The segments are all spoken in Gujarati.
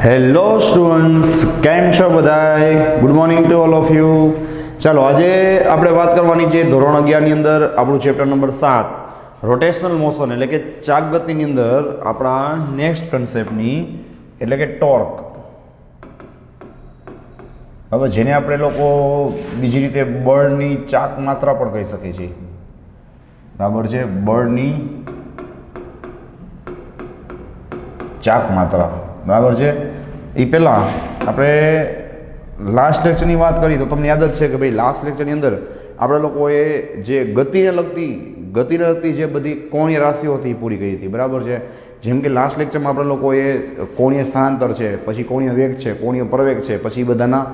હેલો સ્ટુડન્ટ્સ, કેમ છો બધાય? Good morning to all of you. ચાલો, આજે આપણે વાત કરવાની છે ધોરણ 11ની અંદર આપણું ચેપ્ટર નંબર 7 રોટેશનલ મોશન એટલે કે ચાકગતિની અંદર આપણા નેક્સ્ટ કન્સેપ્ટની એટલે કે ટોર્ક. હવે જેને આપણે લોકો બીજી રીતે બળની ચાક માત્રા પણ કહી શકીએ છીએ. બરાબર છે, બળની ચાક માત્રા. બરાબર છે. એ પહેલાં આપણે લાસ્ટ લેક્ચરની વાત કરી તો તમને યાદ જ છે કે ભાઈ લાસ્ટ લેક્ચરની અંદર આપણે લોકોએ જે ગતિને લગતી જે બધી કોણીય રાશિઓ હતી એ પૂરી કરી હતી. બરાબર છે. જેમ કે લાસ્ટ લેક્ચરમાં આપણે લોકોએ કોણીય સ્થાનાંતર છે, પછી કોણીય વેગ છે, કોણીય પ્રવેગ છે, પછી બધાના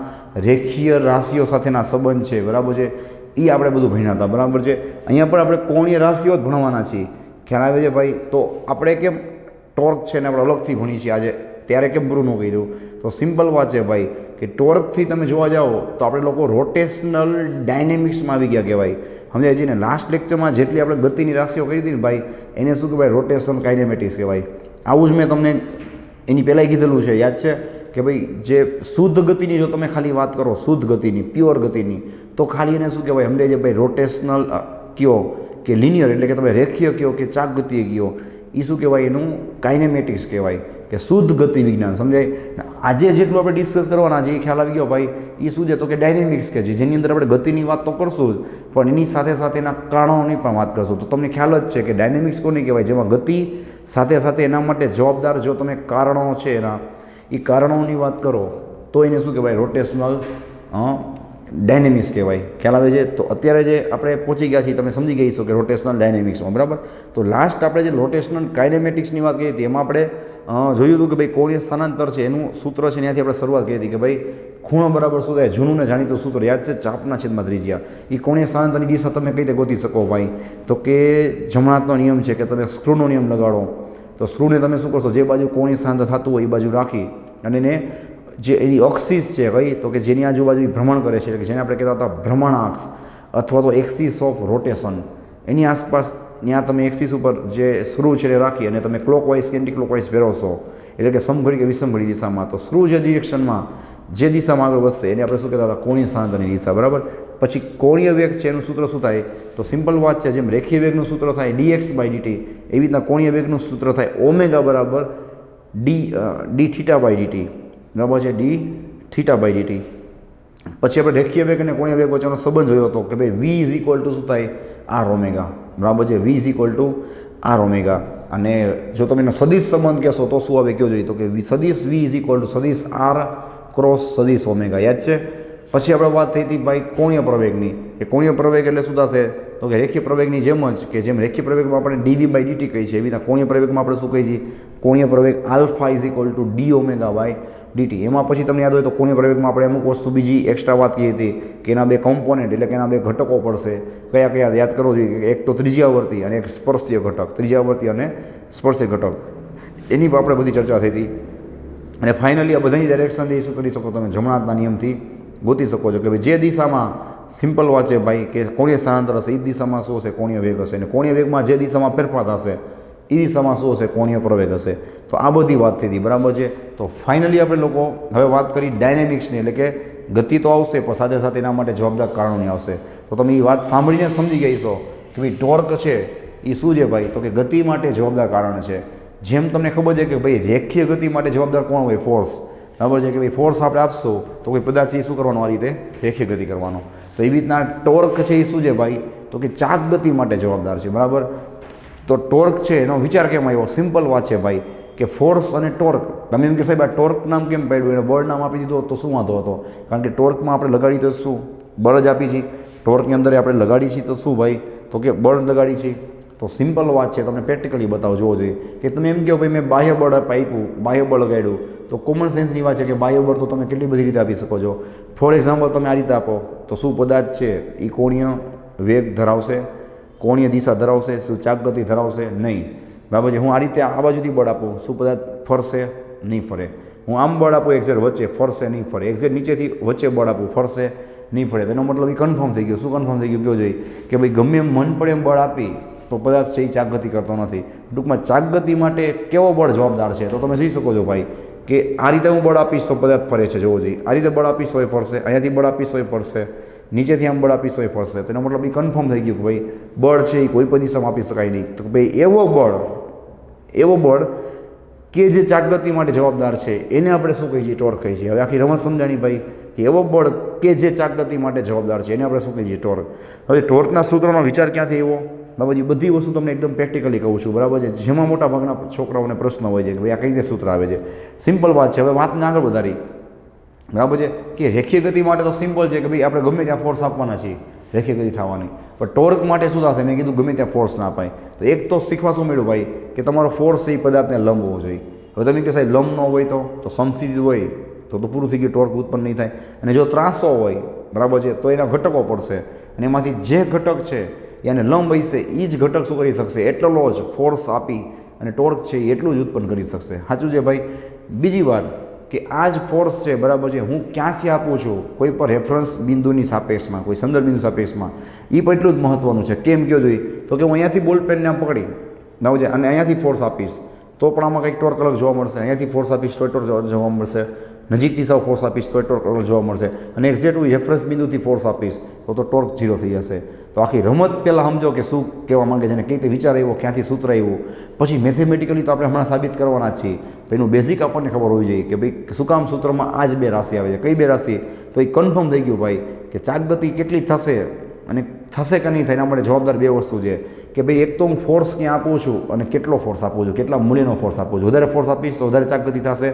રેખીય રાશિઓ સાથેના સંબંધ છે. બરાબર છે, એ આપણે બધું ભણ્યા હતા. બરાબર છે. અહીંયા પણ આપણે કોણીય રાશિઓ જ ભણવાના છીએ. ખ્યાલ આવે છે ભાઈ? તો આપણે કેમ ટોર્ક છે ને આપણે અલગથી ભણી છીએ આજે, ત્યારે કેમ પૂરું ન કર્યું? તો સિમ્પલ વાત છે ભાઈ કે ટોર્કથી તમે જોવા જાઓ તો આપણે લોકો રોટેશનલ ડાયનેમિક્સમાં આવી ગયા કહેવાય. સમજાય છે ને? લાસ્ટ લેક્ચરમાં જેટલી આપણે ગતિની રાશિઓ કરી હતી ને ભાઈ, એને શું કહેવાય? રોટેશન કાઇનેમેટિક્સ કહેવાય. આવું જ મેં તમને એની પહેલાંય કીધેલું છે, યાદ છે કે ભાઈ જે શુદ્ધ ગતિની જો તમે ખાલી વાત કરો, શુદ્ધ ગતિની, પ્યોર ગતિની, તો ખાલી એને શું કહેવાય? સમજાય છે ભાઈ? રોટેશનલ કયો કે લિનિયર એટલે કે તમે રેખીય કયો કે ચાક ગતિએ કયો, એ શું કહેવાય? એનું કાઇનેમેટિક્સ કહેવાય કે શુદ્ધ ગતિ વિજ્ઞાન. સમજાય? આજે જેટલું આપણે ડિસ્કસ કરવાના છે એ ખ્યાલ આવી ગયો ભાઈ. એ શું છે તો કે ડાયનેમિક્સ કે છે, જેની અંદર આપણે ગતિની વાત તો કરશું જ, પણ એની સાથે સાથે એના કારણોની પણ વાત કરશું. તો તમને ખ્યાલ જ છે કે ડાયનેમિક્સ કોને કહેવાય? જેમાં ગતિ સાથે સાથે એના માટે જવાબદાર જો તમે કારણો છે એના, એ કારણોની વાત કરો તો એને શું કહેવાય? રોટેશનલ ડાયનેમિક્સ કહેવાય. ખ્યાલ આવે છે? તો અત્યારે જે આપણે પહોંચી ગયા છીએ, તમે સમજી ગઈ છો કે રોટેશનલ ડાયનેમિક્સમાં. બરાબર. તો લાસ્ટ આપણે જે રોટેશનલ કાઇનેમેટિક્સની વાત કરી હતી એમાં આપણે જોયું હતું કે ભાઈ કોણીય સ્થાનાંતર છે એનું સૂત્ર છે, ત્યાંથી આપણે શરૂઆત કરી હતી કે ભાઈ ખૂણો બરાબર શું થાય? જૂનું ને જાણીતું સૂત્ર યાદ છે? ચાપના છેદમાં ત્રિજ્યા. એ કોણીય સ્થાનાંતરની દિશા તમે કઈ રીતે ગોતી શકો ભાઈ? તો કે જમણા હાથનો નિયમ છે કે તમે સ્ક્રૂનો નિયમ લગાડો. તો સ્ક્રૂને તમે શું કરશો? જે બાજુ કોણીય સ્થાનાંતર થતું હોય એ બાજુ રાખી અને એને જે એની ઓક્સિસ છે ભાઈ, તો કે જેની આજુબાજુ ભ્રમણ કરે છે, જેને આપણે કહેતા હતા ભ્રમણાક્ષ અથવા તો એક્સિસ ઓફ રોટેશન, એની આસપાસ ત્યાં તમે એક્સિસ ઉપર જે સ્ક્રૂ છે એ રાખી અને તમે ક્લોકવાઇઝ કે એન્ટી ક્લોકવાઇઝ ફેરવશો, એટલે કે સમઘડી કે વિષમઘડી દિશામાં, તો સ્ક્રૂ જે ડિરેક્શનમાં જે દિશામાં આગળ વધશે એને આપણે શું કહેતા હતા? કોણીય સ્થાનાંતરની દિશા. બરાબર. પછી કોણીય વેગ છે એનું સૂત્ર શું થાય? તો સિમ્પલ વાત છે, જેમ રેખીય વેગનું સૂત્ર થાય dx/dt, એવી રીતના કોણીય વેગનું સૂત્ર થાય ઓમેગા બરાબર dθ/dt. બરાબર છે? dθ/dt. પછી આપણે રેખીય વેગ અને કોણીય વેગ વચ્ચેનો સંબંધ જોયો હતો કે ભાઈ v શું થાય? r omega. બરાબર છે? v r omega. અને જો તમે એનો સદિશ સંબંધ કહેશો તો શું આવે? કયો જોઈએ? તો કે સદિશ v સદિશ r ક્રોસ સદિશ ઓમેગા. યાદ છે? પછી આપણે વાત થઈ હતી ભાઈ કોણીય પ્રવેગની. એ કોણીય પ્રવેગ એટલે શું થશે? તો કે રેખીય પ્રવેગની જેમ જ કે જેમ રેખીય પ્રવેગમાં આપણે dv/dt કહીએ છીએ, એવી રીતના કોણીય પ્રવેગમાં આપણે શું કહીએ છીએ? કોણીય પ્રવેગ આલ્ફા d ω/dt. એમાં પછી તમને યાદ હોય તો કોણીય પ્રવેગમાં આપણે અમુક વસ્તુ બીજી એક્સ્ટ્રા વાત કરી હતી કે એના બે કમ્પોનેન્ટ એટલે કે એના બે ઘટકો પડશે. કયા કયા યાદ કરવો જોઈએ? એક તો ત્રિજ્યાવર્તી અને એક સ્પર્શીય ઘટક. ત્રિજ્યાવર્તી અને સ્પર્શીય ઘટક, એની પર આપણે બધી ચર્ચા થઈ હતી. અને ફાઇનલી આ બધાની ડાયરેક્શનથી શું કરી શકો? તમે જમણા હાથના નિયમથી ગોતી શકો છો કે ભાઈ જે દિશામાં સિમ્પલ વાત છે ભાઈ કે કોણીય સ્થાનાંતર હશે એ દિશામાં શું હશે? કોણીય વેગ હશે. અને કોણીય વેગમાં જે દિશામાં ફેરફાર થશે એ દિશામાં શું હશે? કોણીય પ્રવેગ હશે. તો આ બધી વાત થઈ હતી. બરાબર છે. તો ફાઇનલી આપણે લોકો હવે વાત કરી ડાયનેમિક્સની, એટલે કે ગતિ તો આવશે પણ સાથે સાથે એના માટે જવાબદાર કારણોની આવશે. તો તમે એ વાત સાંભળીને સમજી ગઈ છો કે ભાઈ ટોર્ક છે એ શું છે ભાઈ? તો કે ગતિ માટે જવાબદાર કારણ છે. જેમ તમને ખબર છે કે ભાઈ રેખીય ગતિ માટે જવાબદાર કોણ હોય? ફોર્સ. બરાબર છે કે ભાઈ ફોર્સ આપણે આપશું તો ભાઈ કદાચ એ શું કરવાનું? આ રીતે રેખીય ગતિ કરવાનો. તો એવી રીતના ટોર્ક છે એ શું છે ભાઈ? તો કે ચાક ગતિ માટે જવાબદાર છે. બરાબર. તો ટોર્ક છે એનો વિચાર કેમ આવ્યો? સિમ્પલ વાત છે ભાઈ કે ફોર્સ અને ટોર્ક, તમે એમ કે સાહેબ આ ટોર્ક નામ કેમ પાડ્યું? એને બળ નામ આપી દીધું તો શું વાંધો હતો? કારણ કે ટોર્કમાં આપણે લગાડી તો શું? બળ જ આપી છીએ. ટોર્કની અંદર આપણે લગાડી છીએ તો શું ભાઈ? તો કે બળ લગાડી છીએ. તો સિમ્પલ વાત છે, તમને પ્રેક્ટિકલી બતાવો જોવો જોઈએ કે તમે એમ કહો ભાઈ મેં બાહ્ય બળ આપ્યું, બાહ્ય બળ લગાડ્યું, તો કોમન સેન્સની વાત છે કે બાહ્ય બળ તો તમે કેટલી બધી રીતે આપી શકો છો. ફોર એક્ઝામ્પલ તમે આ રીતે આપો તો શું પદાર્થ છે એ કોણીય વેગ ધરાવશે? કોણીય દિશા ધરાવશે? શું ચાક ગતિ ધરાવશે? નહીં. બરાબર છે. હું આ રીતે આ બાજુથી બળ આપું, શું પદાર્થ ફરશે? નહીં ફરે. હું આમ બળ આપું એક્ઝેટ વચ્ચે, ફરશે નહીં ફરે. એક્ઝેટ નીચેથી વચ્ચે બળ આપું, ફરશે નહીં ફરે. તેનો મતલબ એ કન્ફર્મ થઈ ગયો. શું કન્ફર્મ થઈ ગયું? કયો જોઈએ કે ભાઈ ગમે એમ મન પડે એમ બળ આપી તો પદાર્થ છે એ ચાકગતિ કરતો નથી. ટૂંકમાં ચાકગતિ માટે કેવો બળ જવાબદાર છે તો તમે જોઈ શકો છો ભાઈ કે આ રીતે હું બળ આપીશ તો પદાર્થ ફરે છે, જોવો જોઈએ. આ રીતે બળ આપીશ તો એ ફરશે, અહીંયાથી બળ આપીશ તો એ ફરશે, નીચેથી આમ બળ આપીશ તો એ ફરશે. તો એનો મતલબ એ કન્ફર્મ થઈ ગયું કે ભાઈ બળ છે એ કોઈ પણ દિશામાં આપી શકાય નહીં. તો ભાઈ એવો બળ કે જે ચાકગતિ માટે જવાબદાર છે એને આપણે શું કહીએ છીએ? ટોર્ક કહીએ છીએ. હવે આખી રમત સમજાણી ભાઈ કે એવો બળ કે જે ચાકગતિ માટે જવાબદાર છે એને આપણે શું કહીએ છીએ? ટોર્ક. હવે ટોર્કના સૂત્રનો વિચાર ક્યાંથી આવ્યો? બરાબર, બધી વસ્તુ તમને એકદમ પ્રેક્ટિકલી કહું છું, બરાબર છે. જેમાં મોટા ભાગના છોકરાઓને પ્રશ્ન હોય છે કે ભાઈ આ કઈ રીતે સૂત્ર આવે છે. સિમ્પલ વાત છે. હવે વાતને આગળ વધારી, બરાબર છે, કે રેખીય ગતિ માટે તો સિમ્પલ છે કે ભાઈ આપણે ગમે ત્યાં ફોર્સ આપવાના છીએ રેખીય ગતિ થવાની. પણ ટોર્ક માટે શું થશે? મેં કીધું ગમે ત્યાં ફોર્સ ના અપાય. તો એક તો શીખવા શું મળ્યું ભાઈ કે તમારો ફોર્સ એ પદાર્થને લંબ હોવો જોઈએ. હવે તમે કહો સાહેબ લંબ ન હોય તો સમસીજ હોય તો પૂરું થઈ ગયું, ટોર્ક ઉત્પન્ન નહીં થાય. અને જો ત્રાસો હોય, બરાબર છે, તો એના ઘટકો પડશે અને એમાંથી જે ઘટક છે એને લંબ હશે એ જ ઘટક શું કરી શકશે? એટલો જ ફોર્સ આપી અને ટોર્ક છે એ એટલું જ ઉત્પન્ન કરી શકશે. સાચું છે ભાઈ? બીજી વાત કે આ જ ફોર્સ છે, બરાબર છે, હું ક્યાંથી આપું છું? કોઈ પણ રેફરન્સ બિંદુની સાપેક્ષમાં, કોઈ સંદર્ભ બિંદુ સાપેક્ષમાં, એ પણ એટલું જ મહત્ત્વનું છે. કેમ કહો જોઈએ તો કે હું અહીંયાથી બોલપેનને આમ પકડી, બરાબર છે, અને અહીંયાથી ફોર્સ આપીશ તો પણ આમાં કંઈક ટોર્ક અલગ જોવા મળશે. અહીંયાથી ફોર્સ આપીશ તો ટોર્ક જોવા મળશે. નજીકથી સાવ ફોર્સ આપીશ તો ટોર્ક અલગ જોવા મળશે. અને એક્ઝેક્ટ હું રેફરન્સ બિંદુથી ફોર્સ આપીશ તો ટોર્ક 0 થઈ જશે. તો આખી રમત પહેલાં સમજો કે શું કહેવા માંગે છે અને કઈ રીતે વિચાર આવ્યો, ક્યાંથી સૂત્ર આવ્યું. પછી મેથેમેટિકલી તો આપણે હમણાં સાબિત કરવાના જ છીએ. એનું બેઝિક આપણને ખબર હોવી જોઈએ કે ભાઈ શું કામ સૂત્રમાં આ જ બે રાશિ આવે છે. કઈ બે રાશિ? તો એ કન્ફર્મ થઈ ગયું ભાઈ કે ચાકગતિ કેટલી થશે અને થશે કે નહીં થાય એના માટે જવાબદાર બે વસ્તુ છે કે ભાઈ એક તો હું ફોર્સ ક્યાં આપું છું અને કેટલો ફોર્સ આપું છું, કેટલા મૂલ્યનો ફોર્સ આપું છું. વધારે ફોર્સ આપીશ તો વધારે ચાકગતિ થશે,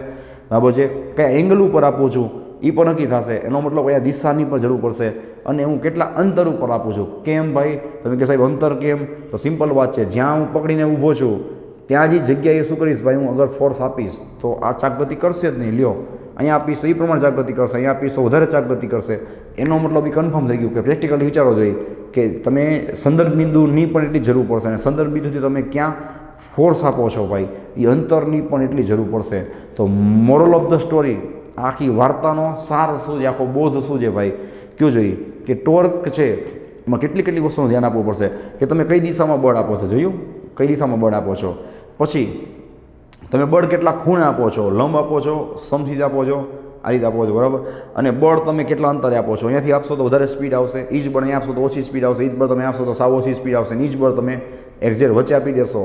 બરાબર છે. કયા એંગલ ઉપર આપું છું એ પણ નક્કી થશે. એનો મતલબ કયા દિશાની પણ જરૂર પડશે અને હું કેટલા અંતર ઉપર આપું છું. કેમ ભાઈ? તમે કે સાહેબ અંતર કેમ? તો સિમ્પલ વાત છે, જ્યાં હું પકડીને ઊભો છું ત્યાં જ જગ્યાએ શું કરીશ ભાઈ? હું અગર ફોર્સ આપીશ તો આ ચાકગતિ કરશે જ નહીં. લ્યો, અહીંયા આપીશ તો એ પ્રમાણે ચાકગતિ કરશે, અહીંયા આપીશ તો વધારે ચાકગતિ કરશે. એનો મતલબ એ કન્ફર્મ થઈ ગયું કે પ્રેક્ટિકલી વિચારો જોઈએ કે તમે સંદર્ભ બિંદુની પણ એટલી જરૂર પડશે અને સંદર્ભ બિંદુથી તમે ક્યાં ફોર્સ આપો છો ભાઈ એ અંતરની પણ એટલી જરૂર પડશે. તો મોરલ ઓફ ધ સ્ટોરી, આખી વાર્તાનો સાર શું છે, આખો બોધ શું છે ભાઈ? કયું જોઈએ કે ટોર્ક છે એમાં કેટલી વસ્તુનું ધ્યાન આપવું પડશે કે તમે કઈ દિશામાં બળ આપો છો. જોયું? કઈ દિશામાં બળ આપો છો. પછી તમે બળ કેટલા ખૂણે આપો છો, લંબ આપો છો, સમસીજ આપો છો, આ રીતે આપો છો, બરાબર. અને બળ તમે કેટલા અંતરે આપો છો. અહીંયાથી આપશો તો વધારે સ્પીડ આવશે, એ જ બળ અહીંયા આપશો તો ઓછી સ્પીડ આવશે, એ જ બળ તમે આપશો તો સાવ ઓછી સ્પીડ આવશે, એ જ બળ તમે એક્ઝેક્ટ વચ્ચે આપી દેશો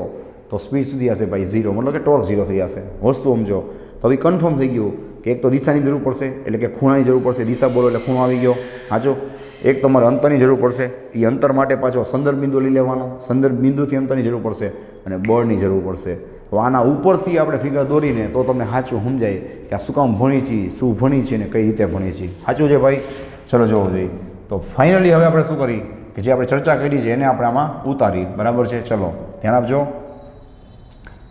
તો સ્પીડ સુધી હશે ભાઈ 0, મતલબ કે ટોર્ક 0 થઈ જશે. વસ્તુ સમજો તો હવે કન્ફર્મ થઈ ગયું કે એક તો દિશાની જરૂર પડશે એટલે કે ખૂણાની જરૂર પડશે. દિશા બોલો એટલે ખૂણો આવી ગયો, સાચો. એક તમારે અંતરની જરૂર પડશે, એ અંતર માટે પાછો સંદર્ભ બિંદુ લઈ લેવાનો, સંદર્ભ બિંદુથી અંતરની જરૂર પડશે અને બળની જરૂર પડશે. તો આના ઉપરથી આપણે ફિગર દોરીને તો તમને સાચું સમજાય કે આ શું કામ ભણી છીએ, શું ભણી છે ને કઈ રીતે ભણી છીએ. સાચું છે ભાઈ? ચલો જોવું જોઈએ. તો ફાઇનલી હવે આપણે શું કરી કે જે આપણે ચર્ચા કરી છે એને આપણે આમાં ઉતારી, બરાબર છે. ચલો ધ્યાન આપજો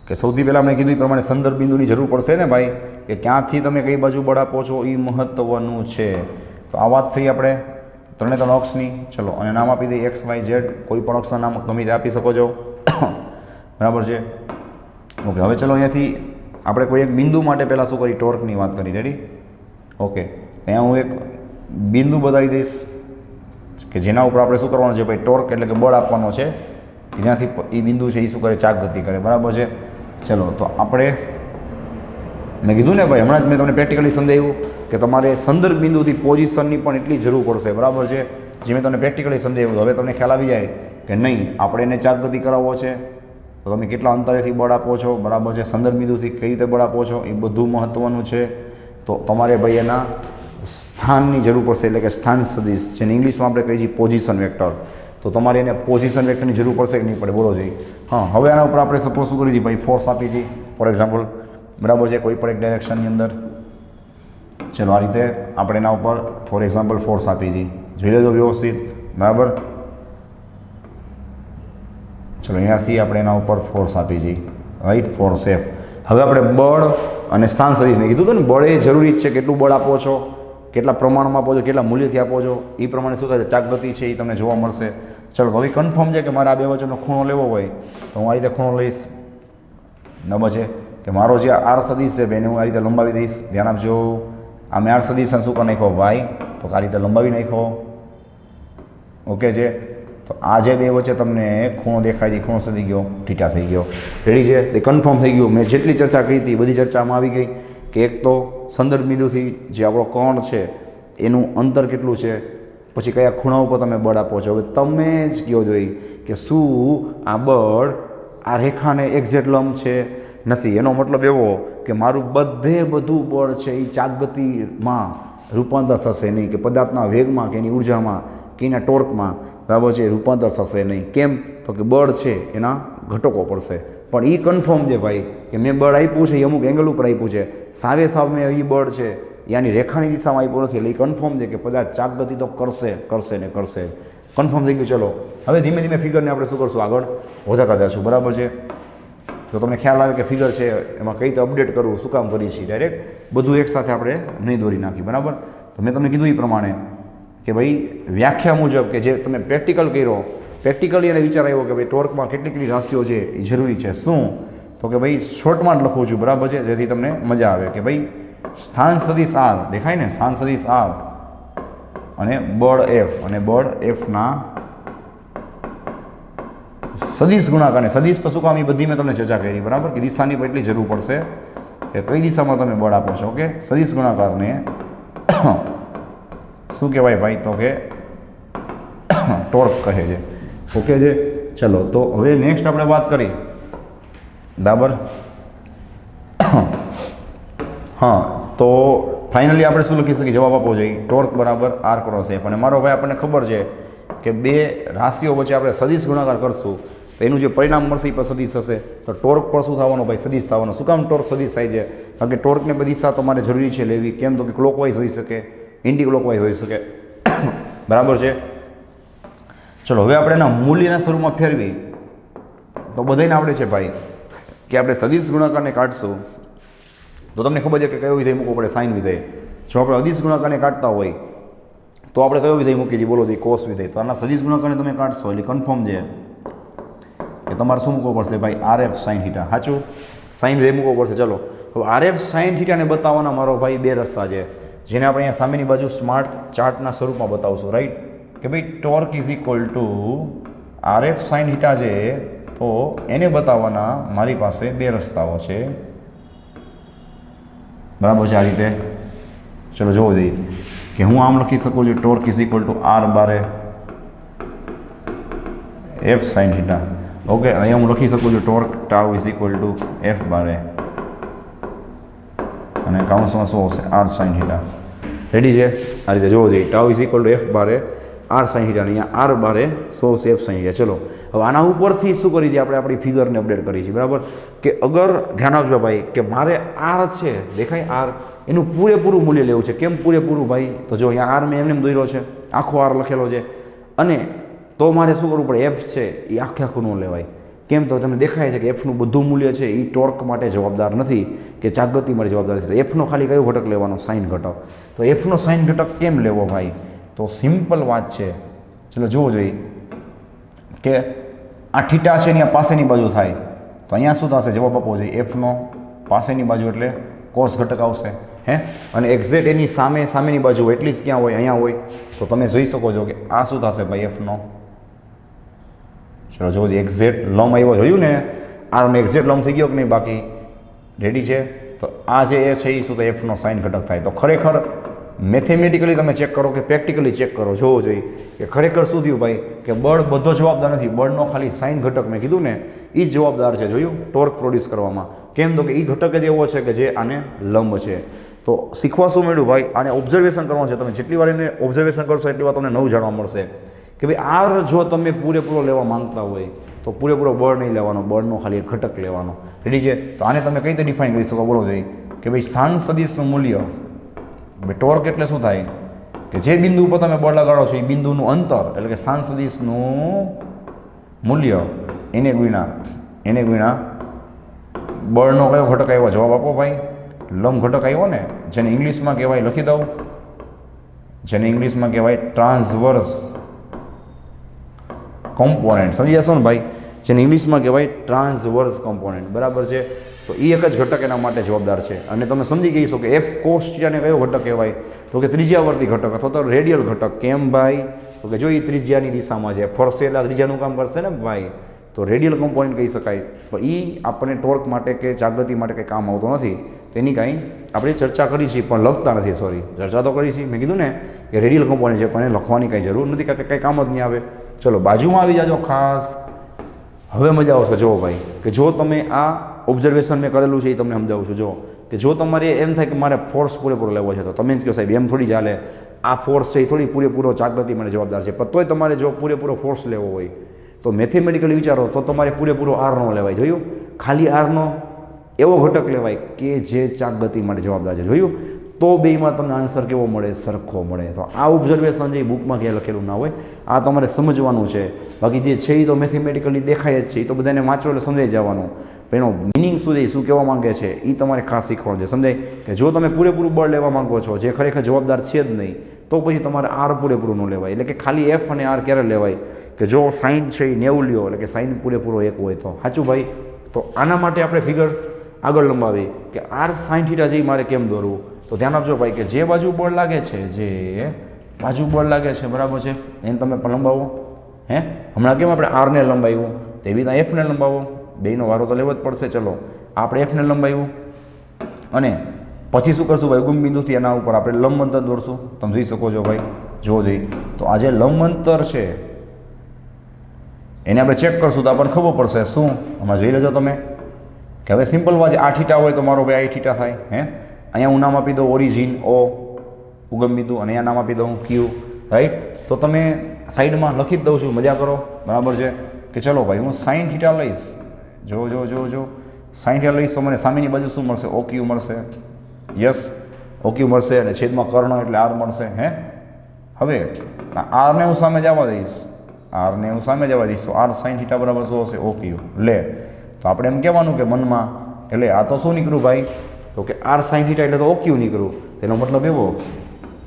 કે સૌથી પહેલાં આપણે કીધું એ પ્રમાણે સંદર્ભ બિંદુની જરૂર પડશે ને ભાઈ, કે ક્યાંથી તમે કઈ બાજુ બળ આપો છો એ મહત્ત્વનું છે. તો આ વાત થઈ આપણે 3 અક્ષની. ચલો અને નામ આપી દઈએ XY Z, કોઈ પણ અક્ષના નામ ગમે તે આપી શકો છો, બરાબર છે. ઓકે, હવે ચલો અહીંયાથી આપણે કોઈ એક બિંદુ માટે પહેલાં શું કરી? ટોર્કની વાત કરી. રેડી? ઓકે, ત્યાં હું એક બિંદુ બતાવી દઈશ કે જેના ઉપર આપણે શું કરવાનું છે ભાઈ? ટોર્ક એટલે કે બળ આપવાનો છે. જેનાથી એ બિંદુ છે એ શું કરે? ચાકગતિ કરે, બરાબર છે. ચલો તો આપણે મેં કીધું ને ભાઈ, હમણાં જ મેં તમને પ્રેક્ટિકલી સમજાવ્યું કે તમારે સંદર્ભ બિંદુથી પોઝિશનની પણ એટલી જરૂર પડશે, બરાબર છે. જે મેં તમને પ્રેક્ટિકલી સમજાવ્યું. હવે તમને ખ્યાલ આવી જાય કે નહીં આપણે એને ચાકગતિ કરાવવો છે તો તમે કેટલા અંતરેથી બળ આપો છો, બરાબર છે. સંદર્ભ બિંદુથી કઈ રીતે બળ આપો છો એ બધું મહત્ત્વનું છે. તો તમારે ભાઈ એના સ્થાનની જરૂર પડશે એટલે કે સ્થાન સદિશ, જેને ઇંગ્લિશમાં આપણે કહીએ છીએ પોઝિશન વેક્ટર. તો તમારે એને પોઝિશન વેક્ટરની જરૂર પડશે કે નહીં પડે? બોલો જોઈએ. હા, હવે આના ઉપર આપણે સપોઝ શું કરી દઈએ ભાઈ? ફોર્સ આપી દઈએ ફોર એક્ઝામ્પલ, બરાબર છે, કોઈ પણ એક ડાયરેક્શનની અંદર. ચલો આ રીતે આપણે એના ઉપર ફોર એક્ઝામ્પલ ફોર્સ આપી દઈએ. જોઈ લેજો વ્યવસ્થિત, બરાબર. ચલો અહીંયાથી આપણે એના ઉપર ફોર્સ આપી દઈએ, રાઈટ, ફોર્સ F. હવે આપણે બળ અને સ્થાન સદિશ મેં કીધું હતું ને, બળ એ જરૂરી જ છે. કેટલું બળ આપો છો, કેટલા પ્રમાણમાં આપો છો, કેટલા મૂલ્યથી આપો છો, એ પ્રમાણે શું થાય? ચાકગતિ છે એ તમને જોવા મળશે. ચલો હવે કન્ફર્મ છે કે મારે આ બે વચ્ચેનો ખૂણો લેવો હોય તો હું આ રીતે ખૂણો લઈશ, બરાબર છે. કે મારો જે આર સદિશ છે એને હું આ રીતે લંબાવી દઈશ. ધ્યાન આપજો, આ મેં આર સદિશ શું કરી નાખ્યો ભાઈ? તો આ રીતે લંબાવી નાખ્યો. ઓકે છે. તો આ જે બે વચ્ચે તમને ખૂણો દેખાય છે, ખૂણો સદી ગયો, થીટા થઈ ગયો. રેડી છે? તે કન્ફર્મ થઈ ગયું. મેં જેટલી ચર્ચા કરી હતી બધી ચર્ચામાં આવી ગઈ કે એક તો સંદર્ભ બિંદુથી જે આપણો કોણ છે એનું અંતર કેટલું છે, પછી કયા ખૂણા ઉપર તમે બળ આપો છો. હવે તમે જ કહો જોઈએ કે શું આ બળ આ રેખાને એક્ઝેક્ટ લંબ છે? નથી. એનો મતલબ એવો કે મારું બધું બળ છે એ ચાકગતિમાં રૂપાંતર થશે નહીં, કે પદાર્થના વેગમાં, કે એની ઉર્જામાં, કે એના ટોર્કમાં, બરાબર છે, રૂપાંતર થશે નહીં. કેમ? તો કે બળ છે એના ઘટકો પડશે. પણ એ કન્ફર્મ છે ભાઈ કે મેં બળ આપ્યું છે એ અમુક એંગલ ઉપર આપ્યું છે, સાવે સાવ મેં એ બળ છે યાની રેખાની દિશામાં આપ્યું નથી. એટલે એ કન્ફર્મ છે કે પદાર્થ ચાકગતિ તો કરશે ને કરશે. કન્ફર્મ થઈ ગયું. ચલો હવે ધીમે ધીમે ફિગરને આપણે શું કરશું, આગળ વધારતા જશું. બરાબર છે? તો તમને ખ્યાલ આવે કે ફિગર છે એમાં કઈ રીતે અપડેટ કરવું, શું કામ કરીએ છીએ ડાયરેક્ટ બધું એકસાથે આપણે નહીં દોરી નાખી. બરાબર? તો મેં તમને કીધું એ પ્રમાણે કે ભાઈ વ્યાખ્યા મુજબ કે જે તમે પ્રેક્ટિકલ કર્યો, પ્રેક્ટિકલી એને વિચાર આવ્યો કે ભાઈ ટોર્કમાં કેટલી રાશિઓ છે એ જરૂરી છે. શું? તો કે ભાઈ શોર્ટમાં જ લખું છું. બરાબર છે? જેથી તમને મજા આવે કે ભાઈ સ્થાન સદિશ આર દેખાય ને, સ્થાન સદિશ આર અને બળ એફ, અને બળ એફના સદિશ ગુણાકારને સદિશ પર શું કામ એ બધી મેં તમને ચર્ચા કરી. બરાબર? કે દિશાની પર એટલી જરૂર પડશે કે કઈ દિશામાં તમે બળ આપો છો. ઓકે? સદિશ ગુણાકારને શું કહેવાય ભાઈ? તો કે ટોર્ક કહે છે. ઓકે છે? ચલો તો હવે નેક્સ્ટ આપણે વાત કરી. બરાબર? હા, તો ફાઇનલી આપણે શું લખી શકીએ? જવાબ આપવો જોઈએ ટોર્ક બરાબર આર ક્રોસ એફ. અને મારો ભાઈ આપણને ખબર છે કે બે રાશિઓ વચ્ચે આપણે સદિશ ગુણાકાર કરશું તો એનું જે પરિણામ મળશે એ પર સદિશ હશે. તો ટોર્ક પર શું થવાનું ભાઈ? સદિશ થવાનો. શું કામ ટોર્ક સદિશ થાય છે? કારણ કે ટોર્કને બધી દિશા તમારે જરૂરી છે લેવી. કેમ? તો કે ક્લોકવાઇઝ હોઈ શકે, એન્ટી ક્લોકવાઇઝ હોઈ શકે. બરાબર છે? ચલો હવે આપણે એના મૂલ્યના સ્વરૂપમાં ફેરવી તો બધાને આવડે છે ભાઈ કે આપણે સદિશ ગુણાકારને કાઢશું તો તમને ખબર છે કે કયો વિધેય મૂકવો પડે? સાઇન વિધેય. જો આપણે અદિશ ગુણાકારને કાઢતા હોય તો આપણે કયો વિધેય મૂકીએ? બોલો દે કોસ વિધેય. તો આના સદિશ ગુણાકારને તમે કાઢશો એટલે કન્ફર્મ છે કે તમારે શું મૂકવો પડશે ભાઈ? RF sine theta. સાચું? સાઇન વિધેય મૂકવો પડશે. ચલો હવે આરએફ સાઇન થીટાને બતાવવાના મારો ભાઈ બે રસ્તા છે, જેને આપણે અહીંયા સામેની બાજુ સ્માર્ટ ચાર્ટના સ્વરૂપમાં બતાવશું. રાઈટ? કે ભાઈ torque is equal two RF sine theta છે, તો એને બતાવવાના મારી પાસે બે રસ્તાઓ છે. બરાબર છે? આ રીતે ચલો જોવો જોઈએ કે હું આમ લખી શકું છું torque is equal to R bar F sine theta. Okay? અહીંયા હું લખી શકું છું torque tau is equal to F bar અને કાઉન્સમાં શું હશે? R sine theta. રેડી છે? આ રીતે જોવો જોઈએ tau is equal to F બારે આર સાઇન થીટા, અહીંયા આર બારે સો એફ સાઇન થીટા. ચલો હવે આના ઉપરથી શું કરી છે? આપણે આપણી ફિગરને અપડેટ કરી છે. બરાબર? કે અગર ધ્યાન આપજો ભાઈ કે મારે આર છે દેખાય આર, એનું પૂરેપૂરું મૂલ્ય લેવું છે. કેમ પૂરેપૂરું ભાઈ? તો જો અહીંયા આર મેં એમને દોર્યો છે, આખો આર લખેલો છે, અને તો મારે શું કરવું પડે? એફ છે એ આખું ન લેવાય. કેમ? તો તમને દેખાય છે કે એફનું બધું મૂલ્ય છે એ ટોર્ક માટે જવાબદાર નથી, કે ચાકગતિ માટે જવાબદાર છે. એફનો ખાલી કયો ઘટક લેવાનો? સાઇન ઘટક. તો એફનો સાઇન ઘટક કેમ લેવો ભાઈ? તો સિમ્પલ વાત છે. ચલો જોવો જોઈએ કે આ થીટા છે અહીંયા પાસેની બાજુ થાય તો અહીંયા શું થશે? જવાબ આપવો જોઈએ એફનો પાસેની બાજુ એટલે કોસ ઘટક આવશે. હે? અને એક્ઝેક્ટ એની સામેની બાજુ હોય એટલી જ ક્યાં હોય? અહીંયા હોય. તો તમે જોઈ શકો છો કે આ શું થશે ભાઈ? એફનો ચલો જોવો એક્ઝેક્ટ લંબ આવ્યો. જોયું ને? આનો એક્ઝેક્ટ લંબ થઈ ગયો કે નહીં? બાકી રેડી છે? તો આ જે એ છે એ શું થાય? એફનો સાઇન ઘટક થાય. તો ખરેખર મેથેમેટિકલી તમે ચેક કરો કે પ્રેક્ટિકલી ચેક કરો, જોવો જોઈએ કે ખરેખર શું થયું ભાઈ? કે બળ બધો જવાબદાર નથી, બળનો ખાલી સાઇન ઘટક મેં કીધું ને એ જ જવાબદાર છે. જોયું? ટોર્ક પ્રોડ્યુસ કરવામાં. કેમ? તો કે એ ઘટક જ એવો છે કે જે આને લંબ છે. તો શીખવા શું મળ્યું ભાઈ? આને ઓબ્ઝર્વેશન કરવાનું છે. તમે જેટલી વાર એને ઓબ્ઝર્વેશન કરશો એટલી વાર તમને નવું જાણવા મળશે કે ભાઈ આર જો તમે પૂરેપૂરો લેવા માંગતા હોય તો પૂરેપૂરો બળ નહીં લેવાનો, બળનો ખાલી એક ઘટક લેવાનો. રેડી છે? તો આને તમે કઈ રીતે ડિફાઇન કરી શકો? બોલો જોઈએ કે ભાઈ સ્થાન સદિશનું મૂલ્ય ભાઈ ટોર્ક એટલે શું થાય? કે જે બિંદુ ઉપર તમે બળ લગાડો છો એ બિંદુનું અંતર એટલે કે સ્થાન સદિશનું મૂલ્ય એને ગુણ્યા બળનો કયો ઘટક આવ્યો? જવાબ આપો ભાઈ. લંબ ઘટક આવ્યો ને, જેને ઇંગ્લિશમાં કહેવાય, લખી દઉં, જેને ઇંગ્લિશમાં કહેવાય ટ્રાન્સવર્સ કોમ્પોનન્ટ. સમજી જશો ને ભાઈ? જેને ઇંગ્લિશમાં કહેવાય ટ્રાન્સવર્સ કમ્પોનન્ટ, બરાબર છે. તો એ એક જ ઘટક એના માટે જવાબદાર છે. અને તમે સમજી ગઈ છો કે એફ કોસ થીટાને કયો ઘટક કહેવાય, તો કે ત્રિજ્યાવર્તી ઘટક અથવા તો રેડિયલ ઘટક. કેમ ભાઈ? તો કે જો એ ત્રિજ્યાની દિશામાં છે, ફરશે એટલે ત્રિજ્યાનું કામ કરશે ને ભાઈ, તો રેડિયલ કમ્પોનન્ટ કહી શકાય. પણ એ આપણને ટોર્ક માટે કે ચાકગતિ માટે કંઈ કામ આવતો નથી, તેની કાંઈ આપણે ચર્ચા કરી છે પણ લખતા નથી. સોરી, ચર્ચા તો કરી છે, મેં કીધું ને કે રેડિયલ કમ્પોનન્ટ છે પણ એને લખવાની કાંઈ જરૂર નથી, કારણ કે કંઈ કામ જ નહીં આવે. ચલો બાજુમાં આવી જાજો ખાસ. હવે મજા આવશે. જુઓ ભાઈ કે જો તમે આ ઓબ્ઝર્વેશન મેં કરેલું છે એ તમને સમજાવું છું. જો કે જો તમારે એમ થાય કે મારે ફોર્સ પૂરેપૂરો લેવો છે, તો તમે જ કહો સાહેબ એમ થોડી ચાલે, આ ફોર્સ છે એ થોડી પૂરેપૂરો ચાકગતિ માટે જવાબદાર છે. પણ તોય તમારે જો પૂરેપૂરો ફોર્સ લેવો હોય તો મેથેમેટિકલી વિચારો તો તમારે પૂરેપૂરો આરનો લેવાય. જોયું? ખાલી આરનો એવો ઘટક લેવાય કે જે ચાકગતિ માટે જવાબદાર છે. જોયું? તો બેમાં તમને આન્સર કેવો મળે? સરખો મળે. તો આ ઓબ્ઝર્વેશન જે બુકમાં ક્યાંય લખેલું ના હોય, આ તમારે સમજવાનું છે. બાકી જે છે એ તો મેથેમેટિકલી દેખાય જ છે, એ તો બધાને વાંચો એટલે સમજાઈ જવાનું. પણ એનો મિનિંગ શું છે, શું કહેવા માંગે છે, એ તમારે ખાસ શીખવાનું છે. સમજાય કે જો તમે પૂરેપૂરું બળ લેવા માંગો છો જે ખરેખર જવાબદાર છે જ નહીં, તો પછી તમારે આર પૂરેપૂરું ન લેવાય. એટલે કે ખાલી એફ અને આર ક્યારે લેવાય કે જો સાઇન છે એ 90 લ્યો, એટલે કે સાઇન પૂરેપૂરો 1 હોય તો. સાચું ભાઈ? તો આના માટે આપણે ફિગર આગળ લંબાવી કે આર સાઇન થીટા જે મારે કેમ દોરવું. તો ધ્યાન આપજો ભાઈ કે જે બાજુ બળ લાગે છે, જે બાજુ બળ લાગે છે, બરાબર છે, એને તમે પણ લંબાવો. હમણાં કેમ આપણે આરને લંબાવ્યું, તેવી ત્યાં એફને લંબાવો. બેનો વારો તો લેવો જ પડશે. ચલો આપણે એફને લંબાવ્યું અને પછી શું કરશું ભાઈ? ઉગમ બિંદુથી એના ઉપર આપણે લંબ અંતર દોરશું. તમે જોઈ શકો છો ભાઈ, જો જઈ તો આ જે લંબ અંતર છે એને આપણે ચેક કરશું તો આપણને ખબર પડશે. શું? હમણાં જોઈ લેજો તમે કે હવે સિમ્પલ વાત છે. આ થીટા હોય તો મારો ભાઈ આ થીટા થાય. અહીંયા હું નામ આપી દઉં ઓરિજિન ઓ, ઉગમ બિંદુ, અને અહીંયા નામ આપી દઉં ક્યુ. રાઈટ? તો તમે સાઈડમાં લખી જ દઉં છું, મજા કરો, બરાબર છે. કે ચલો ભાઈ હું સાઇન થીટા લઈશ. જો સાઇન થીટા લઈશ તો મને સામેની બાજુ શું મળશે? ઓ ક્યુ મળશે. યસ, ઓ ક્યુ મળશે અને છેદમાં કર્ણ એટલે આર મળશે. હવે આરને હું સામે જવા દઈશ, આરને હું સામે જવા દઈશ તો આર સાઇન થીટા બરાબર શું હશે? ઓ ક્યુ. લે તો આપણે એમ કહેવાનું કે મનમાં, એટલે આ તો શું નીકળ્યું ભાઈ? તો કે આર સાઇન થીટા એટલે તો ઓ ક્યુ નીકળ્યું. તેનો મતલબ એવો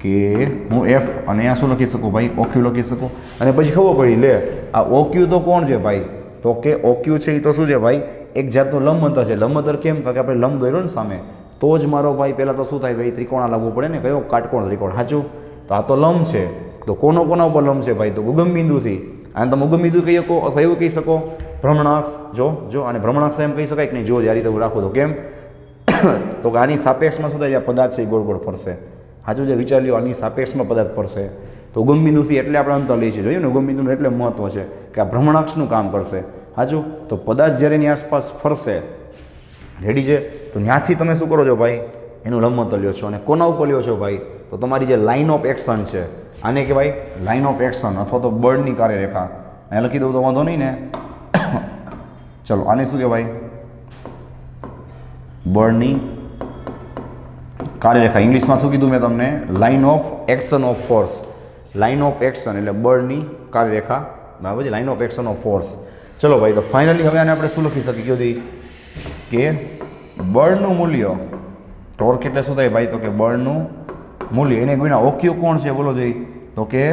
કે હું એફ અને અહીંયા શું લખી શકું ભાઈ? ઓ ક્યુ લખી શકું. અને પછી ખબર પડી, લે આ ઓ ક્યુ તો કોણ છે ભાઈ? તો કે ઓ ક્યુ છે એ તો શું છે ભાઈ? એક જાતનું લંબ અંતર છે. લંબ અંતર કેમ? કારણ કે આપણે લંબ દોર્યો ને સામે, તો જ મારો ભાઈ પહેલાં તો શું થાય ભાઈ? ત્રિકોણ લાવવું પડે ને. કયો? કાટકોણ ત્રિકોણ. સાચું? તો આ તો લંબ છે. તો કોના ઉપર લંબ છે ભાઈ? તો ઉગમ બિંદુથી. અને તમે ઉગમ બિંદુ કહી શકો અથવા એવું કહી શકો ભ્રમણાક્ષ. જો અને ભ્રમણાક્ષ એમ કહી શકાય કે નહીં? જો આ રીતે હું રાખું તો કેમ? તો કે આની સાપેક્ષમાં શું થાય? પદાર્થ છે એ ગોળ ગોળ ફરશે. સાચું છે? વિચાર લ્યો, આની સાપેક્ષમાં પદાર્થ ફરશે. તો ઉગમ બિંદુથી એટલે આપણે અંતર લઈએ છીએ. જોયું ને? ઉગમ બિંદુનું એટલે મહત્વ છે કે આ ભ્રમણાક્ષનું કામ કરશે. સાચું? તો પદાર્થ જ્યારે એની આસપાસ ફરશે, રેડી છે, તો ત્યાંથી તમે શું કરો છો ભાઈ? એનું લંબ અંતર લ્યો છો. અને કોના ઉપર લ્યો છો ભાઈ? તો તમારી જે લાઇન ઓફ એક્શન છે, આને કહેવાય લાઇન ઓફ એક્શન અથવા તો બળની કાર્યરેખા. અહીંયા લખી દઉં તો વાંધો નહીં ને? ચલો આને શું કહેવાય? બળની કાર્યરેખા. ઇંગ્લિશમાં શું કીધું મેં તમને? Line of action of force. Line of action એટલે બળની કાર્યરેખા, બરાબર છે? Line of action of force. ચલો ભાઈ, તો ફાઇનલી હવે આને આપણે શું લખી શકીએ? કીધું કે બળનું મૂલ્ય, ટોર્ક એટલે શું થાય ભાઈ? તો કે બળનું મૂલ્ય. એને કોઈના ઓક્યુ કોણ છે બોલો જોઈ? તો કે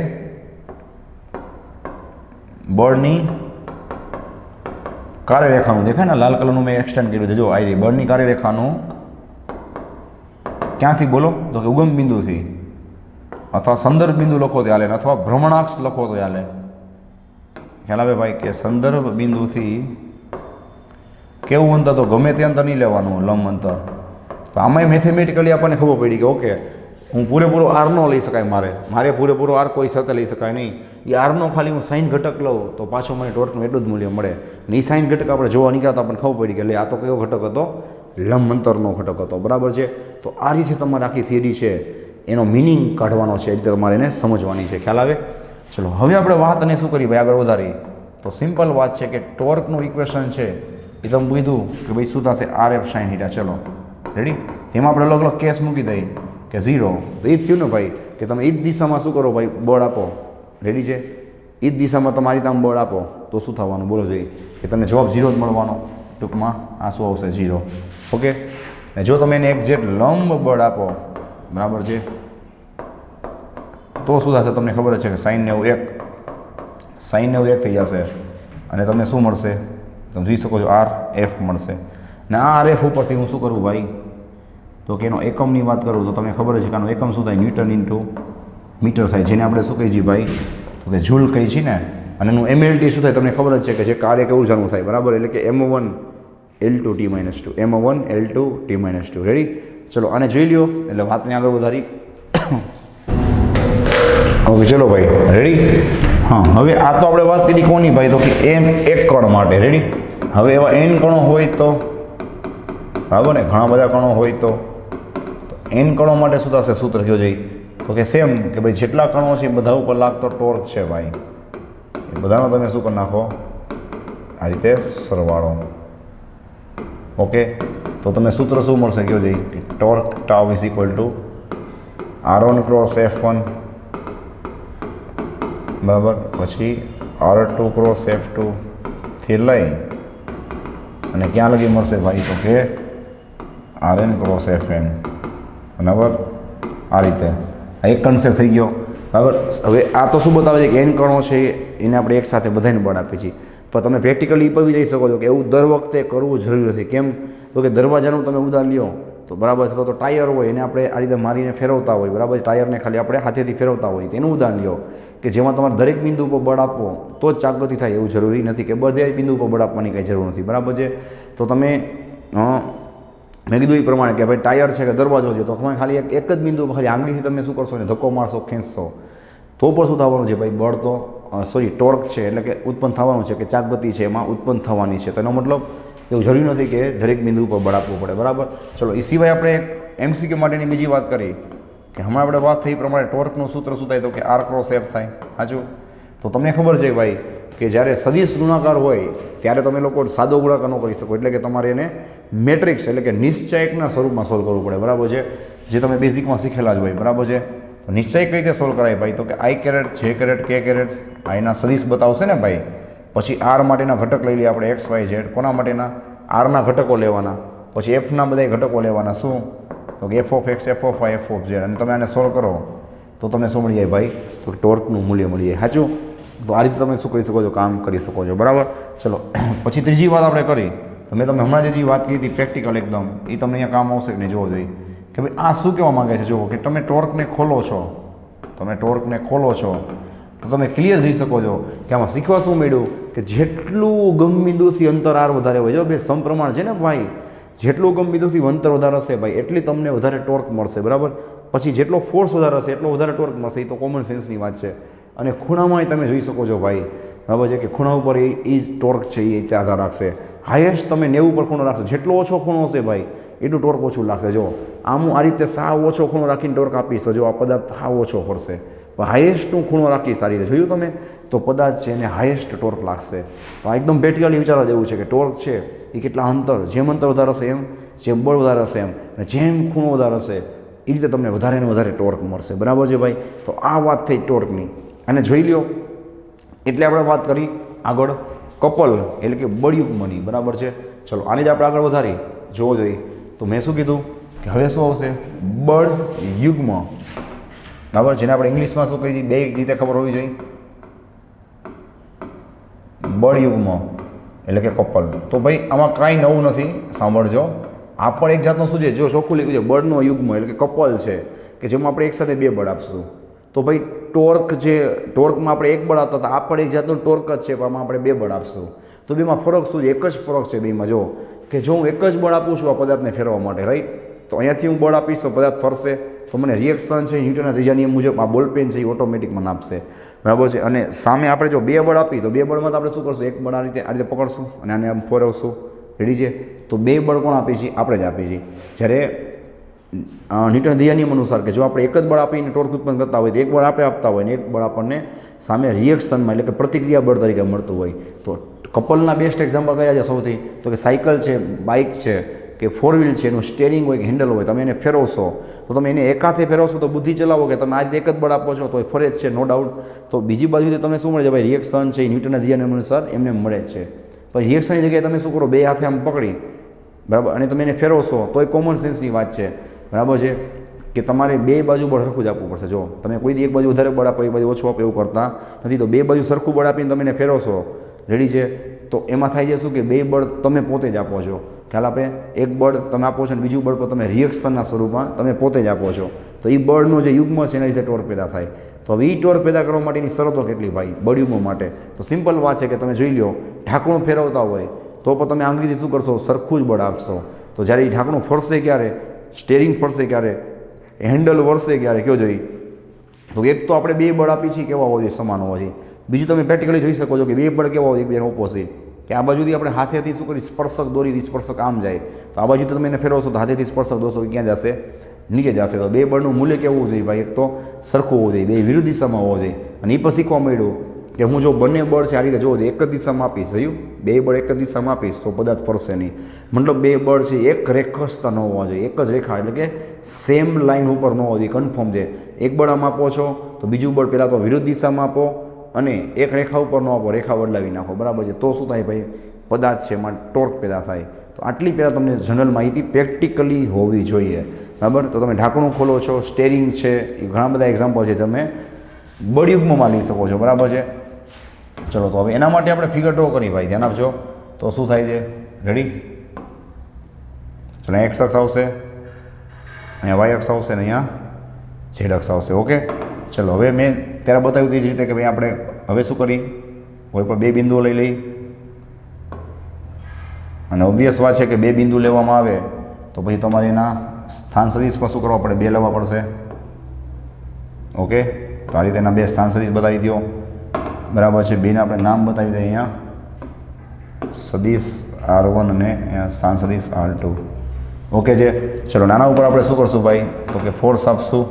બળની કાર્યરેખાનું. દેખાય ને લાલ કલરનું મેં એક્સટેન્ડ કર્યું છે. જો આ બળની કાર્યરેખાનું ક્યાંથી બોલો? તો કે ઉગમ બિંદુથી, અથવા સંદર્ભ બિંદુ લખો તો ચાલે, અથવા ભ્રમણાક્ષ લખો તો ચાલે. ખ્યાલ આવે ભાઈ? કે સંદર્ભ બિંદુથી કેવું અંતર? તો ગમે તે અંતર નહીં લેવાનું, લંબ અંતર. તો આમાંય મેથેમેટિકલી આપણને ખબર પડી કે ઓકે હું પૂરેપૂરો આર નો લઈ શકાય, મારે પૂરેપૂરો આર કોઈ સાથે લઈ શકાય નહીં. એ આરનો ખાલી હું સાઇન ઘટક લઉં તો પાછો મને ટોર્કનું એટલું જ મૂલ્ય મળે. અને એ સાઇન ઘટક આપણે જોવા નીકળતા આપણને ખબર પડી કે એટલે આ તો કયો ઘટક હતો? લંબ અંતરનો ઘટક હતો. બરાબર છે? તો આ રીતે તમારે આખી થિયરી છે એનો મિનિંગ કાઢવાનો છે, એ રીતે તમારે એને સમજવાની છે. ખ્યાલ આવે? ચલો હવે આપણે વાતને શું કરી ભાઈ આગળ વધારી? તો સિમ્પલ વાત છે કે ટોર્કનું ઇક્વેશન છે એ તમે કીધું કે ભાઈ શું થશે? R F sine theta. ચલો રેડી? તેમાં આપણે અલગ અલગ કેસ મૂકી દઈએ કે 0. તો એ જ થયું ને ભાઈ કે તમે એ જ દિશામાં શું કરો ભાઈ? બળ આપો. રેડી છે? એ જ દિશામાં તમારી તમે બળ આપો તો શું થવાનું બોલો જોઈએ? કે તમને જવાબ 0 જ મળવાનો. ટૂંકમાં આ શું આવશે? 0. ઓકે? અને જો તમે એને એક્ઝેક્ટ લંબ બળ આપો, બરાબર છે, તો શું થશે? તમને ખબર છે કે સાઈન 91 થઈ જશે. અને તમને શું મળશે? તમે જોઈ શકો છો આર એફ મળશે. ને આ આર એફ ઉપરથી હું શું કરું ભાઈ? તો કે એનો એકમની વાત કરું તો તમને ખબર છે કે આનો એકમ શું થાય? ન્યૂટન ઇન્ટુ મીટર થાય, જેને આપણે શું કહીએ છીએ ભાઈ? તો કે જૂલ કહીએ છીએ ને. અને એનું એમએલટી શું થાય? તમને ખબર જ છે કે જે કાર્ય કે ઉર્જાનું થાય, બરાબર? એટલે કે M1 L2 T-2 M1 L2 T-2. Ready? ચલો આને જોઈ લ્યો એટલે વાતને આગળ વધારી. ઓકે ચલો ભાઈ, રેડી? હા, હવે આ તો આપણે વાત કરી કોની ભાઈ? તો કે એમ એક કણ માટે. રેડી? હવે એવા n કણો હોય તો, બરાબર ને, ઘણા બધા કણો હોય તો n કણો માટે શું થશે? સૂત્ર કયો જઈ? તો કે સેમ કે ભાઈ જેટલા કણો છે એ બધા ઉપર લાગતો ટોર્ક છે ભાઈ, એ બધાનો તમે શું કરી નાખો? આ રીતે સરવાળો. ઓકે, તો તમને સૂત્ર શું મળશે? કયો જઈ? Torque tau is equal two R1 cross F1, બરાબર, પછી R2 ક્રોસ F2 થી લઈ અને ક્યાં લગી મળશે ભાઈ? તો કે Rn ક્રોસ Fn, બરાબર. આ રીતે આ એક કન્સેપ્ટ થઈ ગયો, બરાબર. હવે આ તો શું બતાવે છે કે n કણો છે એને આપણે એક સાથે બધાને બળ આપીએ છીએ, પણ તમે પ્રેક્ટિકલી પણ જઈ શકો છો કે એવું દર વખતે કરવું જરૂરી નથી. કેમ? તો કે દરવાજાનું તમે ઉદાહરણ લ્યો તો બરાબર છે, તો ટાયર હોય એને આપણે આ રીતે મારીને ફેરવતા હોય, બરાબર. ટાયરને ખાલી આપણે હાથેથી ફેરવતા હોય, તેનું ઉદાહરણ લ્યો કે જેમાં તમારે દરેક બિંદુ ઉપર બળ આપવો તો જ ચાકગતિ થાય એવું જરૂરી નથી કે બધે બિંદુ ઉપર બળ આપવાની કંઈ જરૂર નથી, બરાબર છે. તો તમે મેં કીધું એ પ્રમાણે કે ભાઈ ટાયર છે કે દરવાજો છે, તો તમે ખાલી એક જ બિંદુ ખાલી આંગળીથી તમે શું કરશો? ને ધક્કો મારશો, ખેંચશો તો પણ શું થવાનું છે ભાઈ? બળ તો ટોર્ક છે એટલે કે ઉત્પન્ન થવાનું છે, કે ચાકગતિ છે એમાં ઉત્પન્ન થવાની છે. તો એનો મતલબ એવું જરૂરી નથી કે દરેક બિંદુ ઉપર બળ આપવું પડે, બરાબર. ચલો એ સિવાય આપણે એક MCQ માટેની બીજી વાત કરી કે હમણાં આપણે વાત થઈ એ પ્રમાણે ટોર્કનું સૂત્ર શું થાય? તો કે R ક્રોસ F થાય, સાચું? તો તમને ખબર છે ભાઈ કે જ્યારે સદિશ ગુણાકાર હોય ત્યારે તમે લોકો સાદો ગુણાકાર ન કરી શકો, એટલે કે તમારે એને મેટ્રિક્સ એટલે કે નિશ્ચયકના સ્વરૂપમાં સોલ્વ કરવું પડે, બરાબર છે, જે તમે બેઝિકમાં શીખેલા જ હોય, બરાબર છે. તો નિશ્ચય કઈ રીતે સોલ્વ કરાય ભાઈ? તો કે I caret, J caret, K caret આ એના સદિશ બતાવશે ને ભાઈ. પછી R માટેના ઘટક લઈ લઈએ આપણે X, Y, Z. કોના માટેના? Rના ઘટકો લેવાના, પછી Fના બધા ઘટકો લેવાના. શું? તો કે F of X, F of Y, F of Z. અને તમે આને સોલ્વ કરો તો તમને શું મળી જાય ભાઈ? તો ટોર્કનું મૂલ્ય મળી જાય, સાચું? તો આ રીતે તમે શું કરી શકો છો? કામ કરી શકો છો, બરાબર. ચલો પછી ત્રીજી વાત આપણે કરી તો મેં તમને હમણાં જે વાત કરી હતી પ્રેક્ટિકલ એકદમ, એ તમને અહીંયા કામ આવશે કે નહીં જોવો જોઈએ કે ભાઈ આ શું કહેવા માગે છે. જુઓ કે તમે ટોર્કને ખોલો છો, તમે ટોર્કને ખોલો છો તો તમે ક્લિયર જઈ શકો છો કે આમાં શીખવા શું મળ્યું કે જેટલું ગમબિંદુથી અંતર R વધારે હોય, જો બે સમપ્રમાણ છે ને ભાઈ, જેટલું ગમબિંદુથી અંતર વધારે હશે ભાઈ એટલી તમને વધારે ટોર્ક મળશે, બરાબર. પછી જેટલો ફોર્સ વધારે હશે એટલો વધારે ટોર્ક મળશે, એ તો કોમન સેન્સની વાત છે. અને ખૂણામાં તમે જોઈ શકો છો ભાઈ, બરાબર છે, કે ખૂણા ઉપર એ ટોર્ક છે એ ત્યાં આધાર રાખશે. હાઈએસ્ટ તમે 90 પર ખૂણો રાખશો, જેટલો ઓછો ખૂણો હશે ભાઈ એટલું ટોર્ક ઓછું લાગશે. જો આમ હું આ રીતે સાવ ઓછો ખૂણો રાખીને ટોર્ક આપીશ તો જો આ પદાર્થ સાવ ઓછો પડશે, પણ હાઈએસ્ટનું ખૂણો રાખી સારી રીતે જોયું તમે તો પદાર્થ છે એને હાઈએસ્ટ ટોર્ક લાગશે. તો આ એકદમ પ્રેક્ટિકલી વિચારવા જેવું છે કે ટોર્ક છે એ કેટલા અંતર, જેમ અંતર વધારે હશે એમ, જેમ બળ વધારે હશે એમ, અને જેમ ખૂણો વધારે હશે એ રીતે તમને વધારે ને વધારે ટોર્ક મળશે, બરાબર છે ભાઈ. તો આ વાત થઈ ટોર્કની, અને જોઈ લ્યો એટલે આપણે વાત કરી આગળ કપલ એટલે કે બળયુગ્મની, બરાબર છે. ચલો આની જ આપણે આગળ વધારી જોવો જોઈએ તો મેં શું કીધું કે હવે શું આવશે? બળ યુગ્મ, બરાબર, જેને આપણે ઇંગ્લિશમાં શું કહીએ બે રીતે ખબર હોવી જોઈએ, બળયુગ્મ એટલે કે કપલ. તો ભાઈ આમાં કાંઈ નવું નથી, સાંભળજો. આ પણ એક જાતનું શું છે, જો ચોખ્ખું લખ્યું છે બળનો યુગ્મ એટલે કે કપલ છે કે જેમાં આપણે એક સાથે બે બળ આપશું. તો ભાઈ ટોર્ક જે ટોર્કમાં આપણે એક બળ આપતા હતા, આ પણ એક જાતનું ટોર્ક જ છે, પણ આમાં આપણે બે બળ આપશું. તો બેમાં ફરક શું છે? એક જ ફરક છે બેમાં. જો કે જો હું એક જ બળ આપું છું આ પદાર્થને ફેરવવા માટે, રાઈટ, તો અહીંયાથી હું બળ આપીશ તો પદાર્થ ફરશે, તો મને રિએક્શન છે ન્યૂટનના ત્રીજા નિયમ મુજબ આ બોલપેન છે એ ઓટોમેટિકમાં આપશે, બરાબર છે. અને સામે આપણે જો બે બળ આપી તો બે બળમાં તો આપણે શું કરશું? એક બળ આ રીતે પકડશું અને આને આમ ફેરવશું, રેડી છે. તો બે બળ કોણ આપીએ છીએ? આપણે જ આપીએ છીએ. જ્યારે ન્યૂટનના ત્રીજા નિયમ અનુસાર કે જો આપણે એક જ બળ આપીને ટોર્ક ઉત્પન્ન કરતા હોય તો એક બળ આપણે આપતા હોય ને એક બળ આપણને સામે રિએક્શનમાં એટલે કે પ્રતિક્રિયા બળ તરીકે મળતું હોય. તો કપલના બેસ્ટ એક્ઝામ્પલ કયા છે સૌથી? તો કે સાયકલ છે, બાઇક છે કે ફોર વ્હીલ છે, એનું સ્ટેરિંગ હોય કે હેન્ડલ હોય, તમે એને ફેરવશો તો તમે એને એક હાથે ફેરવશો તો બુદ્ધિ ચલાવો કે તમે આ રીતે એક જ બળ આપો છો તો એ ફરે જ છે, નો ડાઉટ. તો બીજી બાજુથી તમને શું મળે છે ભાઈ? રિએક્શન છે એ ન્યૂટનના ત્રીજા નિયમ અનુસાર એમને મળે જ છે. પણ રિએક્શનની જગ્યાએ તમે શું કરો? બે હાથે આમ પકડી, બરાબર, અને તમે એને ફેરવશો તો એ કોમન સેન્સની વાત છે, બરાબર છે, કે તમારે બે બાજુ બળ સરખું જ આપવું પડશે. જો તમે કોઈ દી એક બાજુ વધારે બળ આપો એક બાજુ ઓછું આપો એવું કરતા નથી, તો બે બાજુ સરખું બળ આપીને તમે એને ફેરવશો, રેડી છે. તો એમાં થાય છે શું કે બે બળ તમે પોતે જ આપો છો. ખ્યાલ આપે, એક બળ તમે આપો છો અને બીજું બળ પર તમે રિએક્શનના સ્વરૂપમાં તમે પોતે જ આપો છો. તો એ બળનો જે યુગ્મ છે એના લીધે ટોર્ક પેદા થાય. તો હવે એ ટોર્ક પેદા કરવા માટેની શરતો કેટલી ભાઈ બળયુગ્મ માટે? તો સિમ્પલ વાત છે કે તમે જોઈ લો, ઢાંકણું ફેરવતા હોય તો પણ તમે આંગળીથી શું કરશો? સરખું જ બળ આપશો. તો જ્યારે એ ઢાંકણું ફરશે ક્યારે, સ્ટેરિંગ ફરશે ક્યારે, હેન્ડલ વળશે ક્યારે, કયો જોઈ? તો એક તો આપણે બે બળ આપી છીએ કેવા હોવા જોઈએ? સમાન હોવા જોઈએ. બીજું તમે પ્રેક્ટિકલી જોઈ શકો છો કે બે બળ કેવા હોય? એકબીજાને ઓપોઝિટ. કે આ બાજુથી આપણે હાથેથી શું કરી સ્પર્શક દોરી, સ્પર્શક આમ જાય, તો આ બાજુથી તમે એને ફેરવશો તો હાથેથી સ્પર્શક દોરશો ક્યાં જશે? નીચે જશે. તો બે બળનું મૂલ્ય કેવું હોવું જોઈએ ભાઈ? એક તો સરખું હોવું જોઈએ, બે વિરુદ્ધ દિશામાં હોવો જોઈએ. અને એ પણ શીખવા મળ્યું કે હું જો બંને બળ છે આ રીતે જોવો જોઈએ, એક જ દિશામાં આપીશ, જોયું? બે બળ એક જ દિશામાં આપીશ તો પદાર્થ ફરશે નહીં. મતલબ બે બળ છે એક રેખસ્થ ન હોવા જોઈએ, એક જ રેખા, એટલે કે સેમ લાઇન ઉપર ન હોવા જોઈએ. કન્ફર્મ છે. એક બળ આમ આપો છો તો બીજું બળ પહેલાં તો વિરુદ્ધ દિશામાં આપો અને એક રેખા ઉપર ન આપો, રેખા બદલાવી નાખો, બરાબર છે? તો શું થાય ભાઈ? પદાર્થ છે એમાં ટોર્ક પેદા થાય. તો આટલી પહેલાં તમને જનરલ માહિતી પ્રેક્ટિકલી હોવી જોઈએ, બરાબર? તો તમે ઢાંકણું ખોલો છો, સ્ટેરિંગ છે, એ ઘણા બધા એક્ઝામ્પલ છે, તમે બળયુગ્મમાં લઈ શકો છો, બરાબર છે? ચલો, તો હવે એના માટે આપણે ફિગર ડ્રો કરી ભાઈ, ધ્યાન આપજો. તો શું થાય છે? રેડી? ચલો, એક્સ અક્ષ આવશે, અહીંયા વાય અક્ષ આવશે ને અહીંયા ઝેડ અક્ષ આવશે. ઓકે, ચલો. હવે મેં ત્યારે બતાવ્યું એ જ રીતે કે ભાઈ આપણે હવે શું કરી, કોઈ પણ બે બિંદુઓ લઈ લઈ. અને ઓબ્વિયસ વાત છે કે બે બિંદુ લેવામાં આવે તો પછી તમારે એના સ્થાન સદિશ પર શું કરવા પડે? બે લેવા પડશે. ઓકે, તો આ રીતે એના બે સ્થાન સદિશ બતાવી દો, બરાબર છે? બેને આપણે નામ બતાવી દઈએ અહીંયા, સદિશ R1 અને અહીંયા સ્થાન સદિશ R2. ઓકે છે. ચલો, નાના ઉપર આપણે શું કરશું ભાઈ? તો કે ફોર્સ આપશું,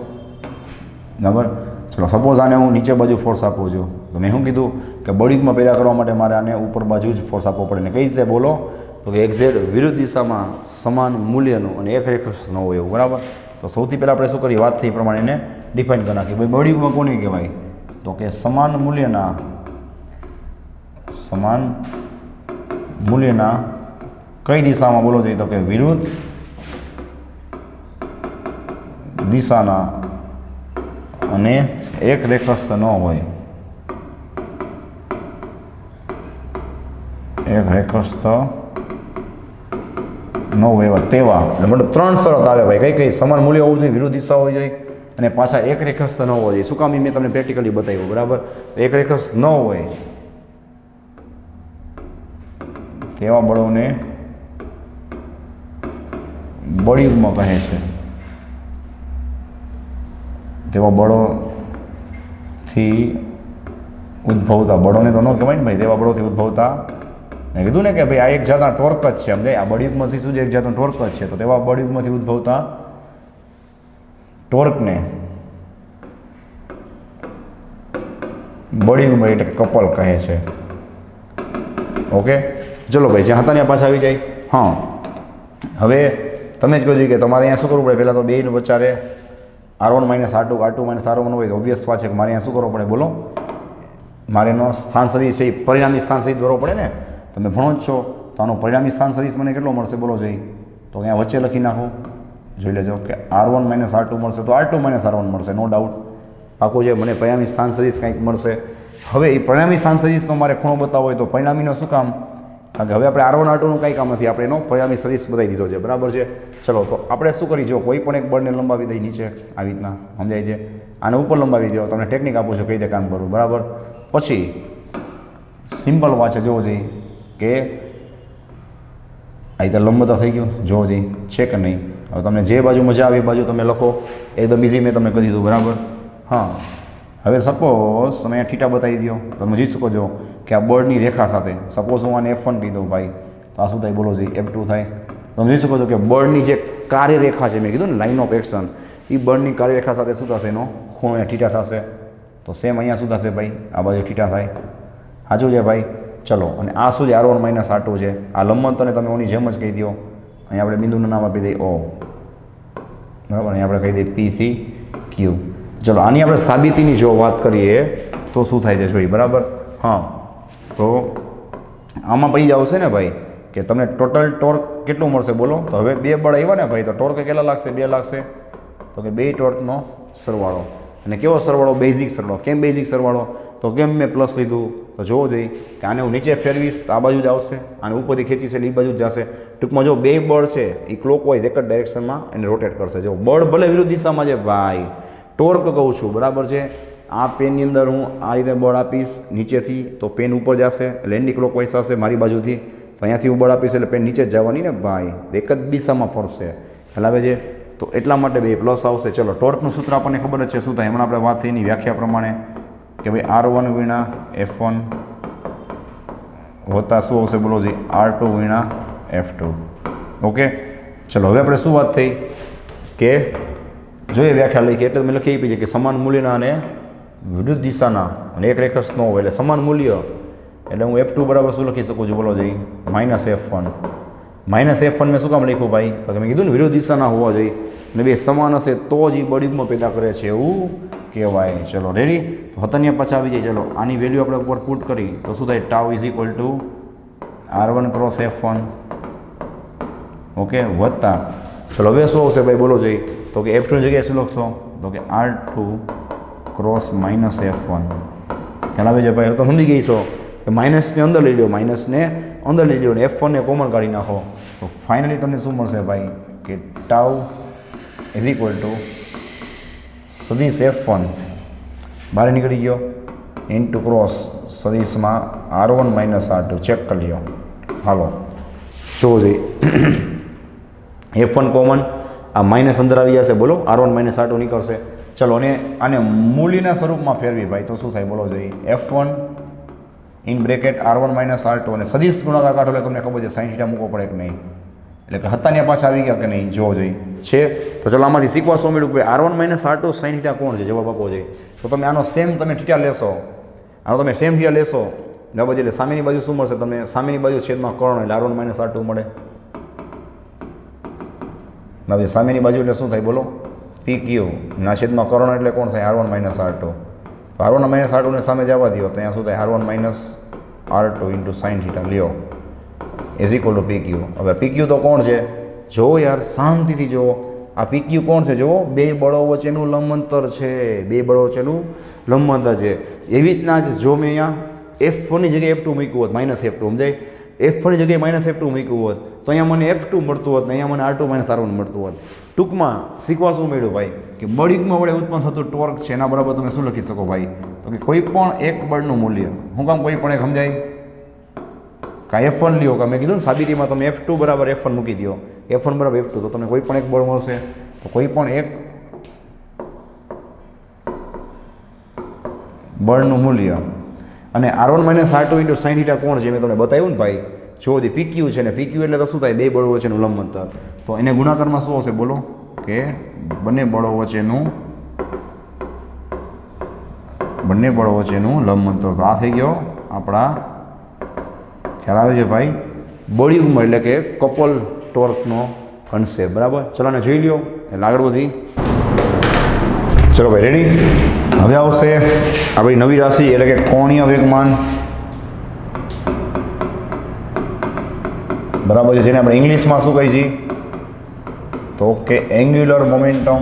બરાબર? ચલો, સપોઝ આને હું નીચે બાજુ ફોર્સ આપું છું, તો મેં શું કીધું કે બળયુગ્મ પેદા કરવા માટે મારે આને ઉપર બાજુ જ ફોર્સ આપવો પડે. ને કઈ રીતે બોલો? તો કે એક્ઝેટ વિરુદ્ધ દિશામાં સમાન મૂલ્યનું અને એક રેખસ્થ ન હોય એવું, બરાબર? તો સૌથી પહેલાં આપણે શું કરીએ? વાત થઈ પ્રમાણે એને ડિફાઇન કરી નાખીએ. ભાઈ બળયુગ્મ કોને કહેવાય? તો કે સમાન મૂલ્યના કઈ દિશામાં બોલો જોઈએ? તો કે વિરુદ્ધ દિશાના અને એક રેખસ્થ ન હોય, એક રેખસ્થ ન હોય એવા તેવા, મતલબ ત્રણ શરત આવે ભાઈ. કઈ કઈ? સમાન મૂલ્ય હોવું જોઈએ, વિરુદ્ધ દિશા હોવી જોઈએ અને પાછા એક રેખસ્થ ન હોવો જોઈએ. શું કામ? મેં તમને પ્રેક્ટિકલી બતાવ્યું, બરાબર? એક રેખસ્થ ન હોય તેવા બળોને બળયુગ્મ કહે છે. તેવા બળોથી ઉદ્ભવતા બળોને તો ન કહેવાય ને ભાઈ, તેવા બળોથી ઉદ્ભવતા. મેં કીધું ને કે ભાઈ આ એક જાતના ટોર્ક જ છે, સમજાય? આ બળયુગ્મથી શું છે? એક જાતનું ટોર્ક જ છે. તો તેવા બળયુગ્મથી ઉદ્ભવતા ટોર્કને બળયુગ્મ એટલે કપલ કહે છે. ઓકે, ચલો ભાઈ, જ્યાં હતા ત્યાં પાછા આવી જાય. હા, હવે તમે જ કહો કે તમારે અહીંયા શું કરવું પડે? પહેલાં તો બેનું વચ્ચે R1 - R2, R2 - R1 હોય તો ઓબ્વિયસ વાત છે કે મારે અહીંયા શું કરવું પડે? બોલો, મારે એનો સ્થાન સદિશ છે, પરિણામી સ્થાન સદિશ દોરવો પડે ને? તમે ભણો જ છો તો આનો પરિણામી સ્થાન સદિશ મને કેટલો મળશે? બોલો જોઈ. તો અહીંયા વચ્ચે લખી નાખું, જોઈ લેજો કે R1 - R2 મળશે તો R2 - R1 મળશે, નો ડાઉટ. પાકું છે. મને પરિણામી સ્થાન સદિશ કંઈક મળશે. હવે એ પરિણામી સ્થાન સદિશનો મારે ખૂણો બતાવવો હોય તો પરિણામીનો શું કામ? કારણ કે હવે આપણે R1 R2નું કંઈ કામ નથી, આપણે એનો પરિણામી સદિશ બતાવી દીધો છે, બરાબર છે? ચલો, તો આપણે શું કરી? જો કોઈ પણ એક બળને લંબાવી દઈ નીચે આવી રીતના, સમજાય છે? આને ઉપર લંબાવી દો. તમને ટેકનિક આપું છું કઈ રીતે કામ કરવું, બરાબર? પછી સિમ્પલ વાત છે, જોવો જોઈએ કે આ રીતે લંબતા થઈ ગયું, જોવો જોઈએ છે કે નહીં. હવે તમને જે બાજુ મજા આવે એ બાજુ તમે લખો, એકદમ ઇઝી મેં તમને કહી દીધું, બરાબર? હા, હવે સપોઝ તમે અહીંયા થીટા બતાવી દો, તમે જોઈ શકો છો કે આ બળની રેખા સાથે, સપોઝ હું આને F1 કહી દઉં ભાઈ, તો આ શું થાય? બોલો જોઈએ, F2 થાય. તમે જોઈ શકો છો કે બળની જે કાર્યરેખા છે, મેં કીધું ને લાઇન ઓફ એક્શન, એ બળની કાર્યરેખા સાથે શું થશે? એનો ખૂણો થીટા થશે. તો સેમ અહીંયા શું થશે ભાઈ? આ બાજુ થીટા થાય. સાચું છે ભાઈ? ચલો, અને આ શું છે? R1 - R2 છે. આ લંબનને તમે ઓની જેમ જ કહી દો. અહીંયા આપણે બિંદુનું નામ આપી દઈએ O, બરાબર? અહીંયા આપણે કહી દઈએ P થી Q. ચલો, આની આપણે સાબિતીની જો વાત કરીએ તો શું થાય છે જોઈએ, બરાબર? હા, તો આમાં પડી આવશે ને ભાઈ કે તમને ટોટલ ટોર્ક કેટલું મળશે? બોલો. તો હવે બે બળ આવ્યા ને ભાઈ, તો ટોર્ક કેટલા લાગશે? 2 લાગશે. તો કે બે ટોર્કનો સરવાળો. અને કેવો સરવાળો? બેઝિક સરવાળો. કેમ બેઝિક સરવાળો? તો કેમ મેં પ્લસ લીધું? તો જોવો જોઈએ કે આને હું નીચે ફેરવીશ તો આ બાજુ જ આવશે, આને ઉપરથી ખેંચીશ એટલે એ બાજુ જ જશે. ટૂંકમાં જો બે બળ છે એ ક્લોકવાઇઝ એક જ ડાયરેક્શનમાં એને રોટેટ કરશે. જો બળ ભલે વિરુદ્ધ દિશામાં છે ભાઈ, ટોર્ક કહું છું, બરાબર છે. આ પેનની અંદર હું આ રીતે બળ આપીશ નીચેથી તો પેન ઉપર જશે એટલે એન્ટી ક્લોકવાઇઝ હશે મારી બાજુથી, તો અહીંયાથી હું બળ આપીશ એટલે પેન નીચે જ જવાની ને ભાઈ, એક જ દિશામાં ફરશે. ખ્યાલ આવે છે? તો એટલા માટે બે પ્લસ આવશે. ચલો ટોર્કનું સૂત્ર આપણને ખબર જ છે શું થાય, હમણાં આપણે વાત થઈ એની વ્યાખ્યા પ્રમાણે કે ભાઈ R1 × F1 વત્તા શું આવશે બોલો જી R2 × F2. ઓકે, ચલો હવે આપણે શું વાત થઈ કે જોઈએ વ્યાખ્યા લખીએ એટલે મેં લખી આપી છે કે સમાન મૂલ્યના અને વિરુદ્ધ દિશાના અને એક રેખસ ન હોય એટલે સમાન મૂલ્ય એટલે હું F2 બરાબર શું લખી શકું છું બોલો જઈ -F1. -F1 મેં શું કામ લખ્યું ભાઈ, તો મેં કીધું ને વિરુદ્ધ દિશાના હોવા જોઈએ અને બે સમાન હશે તો જ એ બળયુગ્મ પેદા કરે છે એવું કહેવાય. ચલો રેડી, તો હતનિયા પાછા આવી જાય. ચલો આની વેલ્યુ આપણે ઉપર પુટ કરી તો શું થાય, τ R1 × F1. ઓકે, વત્તા ચલો હવે શું આવશે ભાઈ બોલો જોઈએ, તો કે F2 ની જગ્યાએ શું લખશો, તો કે R2 × -F1. ખ્યાલ આવે છે ભાઈ? તો સમજી ગઈ છો કે માઇનસને અંદર લઈ લો, માઇનસને અંદર લઈ લો અને F1 ને કોમન કાઢી નાખો તો ફાઇનલી તમને શું મળશે ભાઈ કે τ સદીશ F1 બહાર નીકળી ગયો into cross સદીશમાં R1 - R2 check કરી લ્યો. હાલો જોવો જોઈએ F1 કોમન, આ માઇનસ અંદર આવી જશે બોલો, R1 - R2 નીકળશે. ચલો અને આને મૂલ્યના સ્વરૂપમાં ફેરવી ભાઈ તો શું થાય બોલો જોઈએ, F1 in bracket R1 - R2 અને સદીશ ગુણાકાર કાઢો એટલે તમને ખબર છે sin θ મૂકવો પડે કે નહીં, એટલે કે હતાને પાછા આવી ગયા કે નહીં જોવો જોઈએ છે. તો ચલો આમાંથી શીખવા શું મળ્યું કે R1 - R2 sin θ કોણ છે, જવાબ આપવો જોઈએ. તો તમે આનો સેમ તમે θ લેશો, આનો તમે સેમ θ લેશો બરાબર છે, એટલે સામેની બાજુ શું મળશે તમને, સામેની બાજુ છેદમાં કર્ણ એટલે R1 - R2 મળે. હવે સામેની બાજુ એટલે શું થાય બોલો, PQ ના છેદમાં કર્ણ એટલે કોણ થાય, R1 - R2. તો R1 - R2 ને સામે જવા દો તો અહીંયા શું થાય, R1 - R2 ઇન્ટુ sin θ લ્યો = PQ. હવે PQ તો કોણ છે જો યાર શાંતિથી જુઓ, આ PQ કોણ છે જુઓ, બે બળો વચ્ચેનું લંબંતર છે, બે બળો વચ્ચેનું લંબંતર છે. એવી રીતના જ જો મેં અહીંયા F1 ની જગ્યાએ F2 મૂક્યું હોત -F2 સમજાય, F1 ની જગ્યાએ -F2 મૂક્યું હોત તો અહીંયા મને F2 મળતું હોત ને અહીંયા મને R2 - R1 મળતું હોત. ટૂંકમાં શીખવા શું મળ્યું ભાઈ કે બળયુગ્મ વડે ઉત્પન્ન થતું ટોર્ક છે એના બરાબર તમે શું લખી શકો ભાઈ, તો કે કોઈ પણ એક બળનું મૂલ્ય, હું કામ કોઈ પણ એક સમજાય કા F1 લ્યો, કા મેં કીધું ને સાબિતીમાં તમે F2 = F1 મૂકી દો, F1 = F2 તો તમને કોઈ પણ એક બળ મળશે. તો કોઈ પણ એક બળનું મૂલ્ય અને R1 - R2 ઇન્ટુ sin θ કોણ છે મેં તમને બતાવ્યું ને ભાઈ, જો જે PQ છે ને PQ એટલે તો શું થાય, બે બળો વચ્ચેનું લંબંતર. તો એને ગુણાકારમાં શું હશે બોલો કે બંને બળો વચ્ચેનું લંબંતર. તો આ થઈ ગયો આપણા ખ્યાલ આવે છે ભાઈ બળયુગ્મ એટલે કે કપલ ટોર્કનો કન્સેપ્ટ બરાબર. ચલો ને જોઈ લ્યો એટલે આગળ વધી. ચલો ભાઈ રેડી, હવે આવશે આપણી નવી રાશિ એટલે કે કોણીય વેગમાન બરાબર છે, જેને આપણે ઇંગ્લિશમાં શું કહી છીએ તો કે એન્ગ્યુલર મોમેન્ટમ.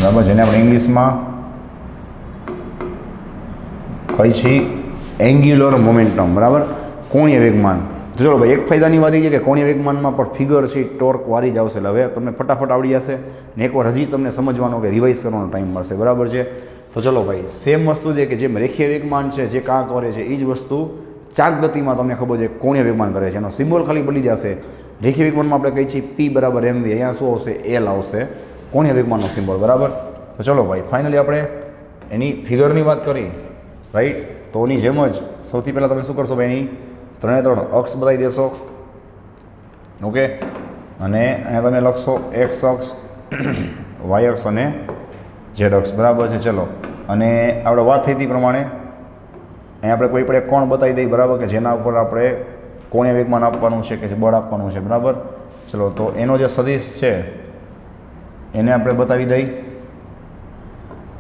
બરાબર, જેને આપણે ઇંગ્લિશમાં કહી છીએ એન્ગ્યુલર મોમેન્ટમ બરાબર, કોણીય વેગમાન. તો ચલો ભાઈ એક ફાયદાની વાત એ છે કે કોણીય વેગમાનમાં પણ ફિગર છે ટોર્ક વારી જ આવશે, એટલે હવે તમને ફટાફટ આવડી જશે ને એકવાર હજી તમને સમજવાનો કે રિવાઇઝ કરવાનો ટાઈમ મળશે બરાબર છે. તો ચલો ભાઈ સેમ વસ્તુ છે કે જેમ રેખીય વેગમાન છે જે કાં કરે છે એ જ વસ્તુ ચાક ગતિમાં તમને ખબર છે કોણીય વેગમાન કરે છે, એનો સિમ્બોલ ખાલી બદલી જશે. રેખીય વેગમાનમાં આપણે કહીએ છીએ P = mv, અહીંયા શું આવશે L આવશે, કોણીય વેગમાનનો સિમ્બોલ બરાબર. તો ચલો ભાઈ ફાઇનલી આપણે એની ફિગરની વાત કરી રાઈટ, તો એની જેમ જ સૌથી પહેલાં તમે શું કરશો ભાઈ, એની 3 અક્ષ બતાવી દેશો. ઓકે, અને અહીંયા તમે લખશો x અક્ષ, y અક્ષ અને z અક્ષ બરાબર છે. ચલો અને આપણે વાત થઈ હતી પ્રમાણે અહીંયા આપણે કોઈ પણ એક કોણ બતાવી દઈએ બરાબર, કે જેના ઉપર આપણે કોણીય વેગમાન આપવાનું છે કે જે બળ આપવાનું છે બરાબર. ચલો તો એનો જે સદિશ છે એને આપણે બતાવી દઈએ,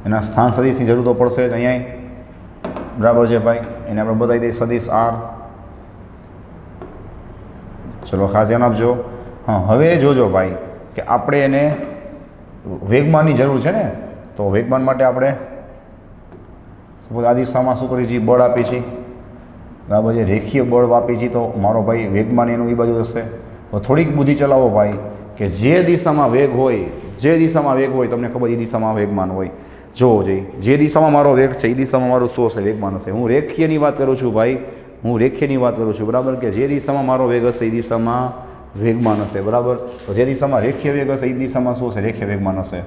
એના સ્થાન સદિશની જરૂર તો પડશે જ અહીંયા બરાબર છે ભાઈ, એને આપણે બતાવી દઈએ સદિશ R. ચલો ખાસ ધ્યાન આપજો. હા હવે જોજો ભાઈ કે આપણે એને વેગમાનની જરૂર છે ને, તો વેગમાન માટે આપણે સપોઝ આ દિશામાં શું કરીએ છીએ, બળ આપીએ છીએ, બરાબર છે, રેખીય બળ આપીએ છીએ, તો મારો ભાઈ વેગમાન એનું એ બાજુ હશે. તો થોડીક બુદ્ધિ ચલાવો ભાઈ, કે જે દિશામાં વેગ હોય, તમને ખબર એ દિશામાં વેગમાન હોય. જોવો જોઈએ, જે દિશામાં મારો વેગ છે એ દિશામાં મારું શું હશે, વેગમાન હશે. હું રેખીયની વાત કરું છું ભાઈ, બરાબર, કે જે દિશામાં મારો વેગ હશે એ દિશામાં વેગમાન હશે, બરાબર. તો જે દિશામાં રેખીય વેગ હશે એ દિશામાં શું હશે, રેખીય વેગમાન હશે.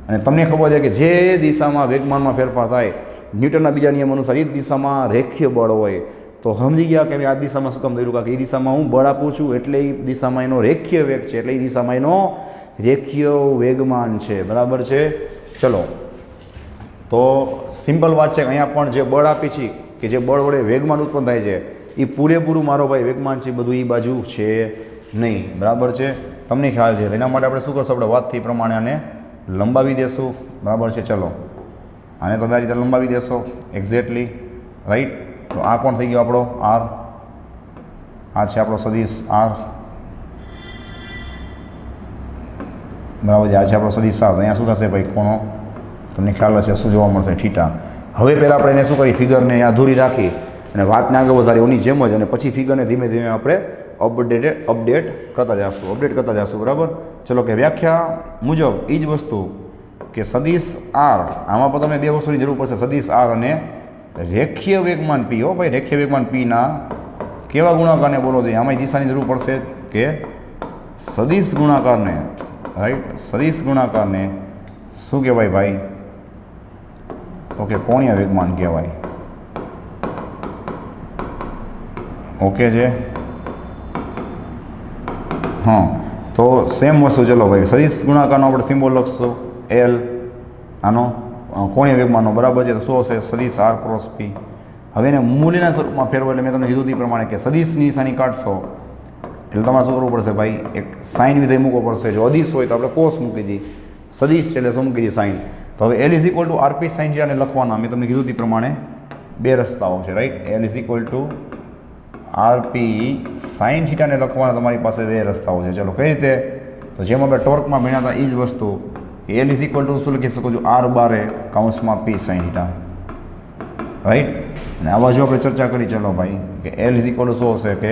અને તમને ખબર છે કે જે દિશામાં વેગમાનમાં ફેરફાર થાય, ન્યૂટનના બીજા નિયમ અનુસાર એ દિશામાં રેખીય બળ હોય. તો સમજી ગયા કે આ દિશામાં શું કામ દોર્યું, કારણ કે એ દિશામાં હું બળ આપું છું એટલે એ દિશામાં એનો રેખીય વેગ છે, એટલે એ દિશામાં એનો રેખીય વેગમાન છે, બરાબર છે. ચલો, તો સિમ્પલ વાત છે કે અહીંયા પણ જે બળ આપી છે, કે જે બળ વડે વેગમાન ઉત્પન્ન થાય છે, એ પૂરેપૂરું મારો ભાઈ વેગમાન છે બધું એ બાજુ છે નહીં, બરાબર છે. તમને ખ્યાલ છે. એના માટે આપણે શું કરશું, આપણે વાતથી પ્રમાણે આને લંબાવી દેશું, બરાબર છે. ચલો, આને તમે આ રીતે લંબાવી દેશો એક્ઝેક્ટલી, રાઈટ. તો આ કોણ થઈ ગયો આપણો આર, આ છે આપણો સદિશ આર, બરાબર છે. આ છે આપણો સદિશ આર. અહીંયા શું થશે ભાઈ, ખૂણો તમને ખ્યાલ હશે શું જોવા મળશે, થીટા. હવે પહેલાં આપણે એને શું કરી, ફિગરને અધૂરી રાખી અને વાતને આગળ વધારી ઓની જેમ જ, અને પછી ફિગરને ધીમે ધીમે આપણે અપડેટ કરતા જઈશું, બરાબર. ચલો, કે વ્યાખ્યા મુજબ એ જ વસ્તુ કે સદિશ આર, આમાં પણ તમે બે વસ્તુની જરૂર પડશે, સદિશ આર અને રેખીય વેગમાન પી. હો ભાઈ, રેખીય વેગમાન પીના કેવા ગુણાકારને બોલો જોઈએ, આમાં દિશાની જરૂર પડશે કે સદિશ ગુણાકારને, રાઈટ. સદિશ ગુણાકારને શું કહેવાય ભાઈ, તો કે કોણીય વેગમાન કહેવાય. ઓકે છે. હા, તો સેમ વસ્તુ. ચલો ભાઈ, સદિશ ગુણાકારનો આપણે સિમ્બોલ લખશું એલ, આનો કોણીય વેગમાનનો, બરાબર છે. તો શું હશે, સદિશ આર ક્રોસ પી. હવે એને મૂલ્યના સ્વરૂપમાં ફેરવો, એટલે મેં તમને કીધું તે પ્રમાણે કે સદિશની નિશાની કાઢશો એટલે તમારે શું કરવું પડશે ભાઈ, એક સાઇન વિધેય મૂકવો પડશે. જો અદિશ હોય તો આપણે કોસ મૂકી દઈએ, સદિશ છે એટલે શું મૂકી દઈએ, સાઇન. તો હવે L is equal to RP sine થીટાને લખવાના મેં તમને કીધું તે પ્રમાણે બે રસ્તાઓ છે, right. L is equal to RP sine થીટાને લખવાના તમારી પાસે બે રસ્તાઓ છે. ચલો, કઈ રીતે, તો જેમ આપણે ટોર્કમાં ભણ્યા હતા એ જ વસ્તુ. એલ ઇઝ ઇક્વલ ટુ શું લખી શકો છો, આર બારે કૌંસમાં પી સાઇન થીટા, રાઈટ. અને આ બાજુ આપણે ચર્ચા કરી, ચલો ભાઈ, કે એલ ઇઝ ઇક્વલ ટુ શું હશે કે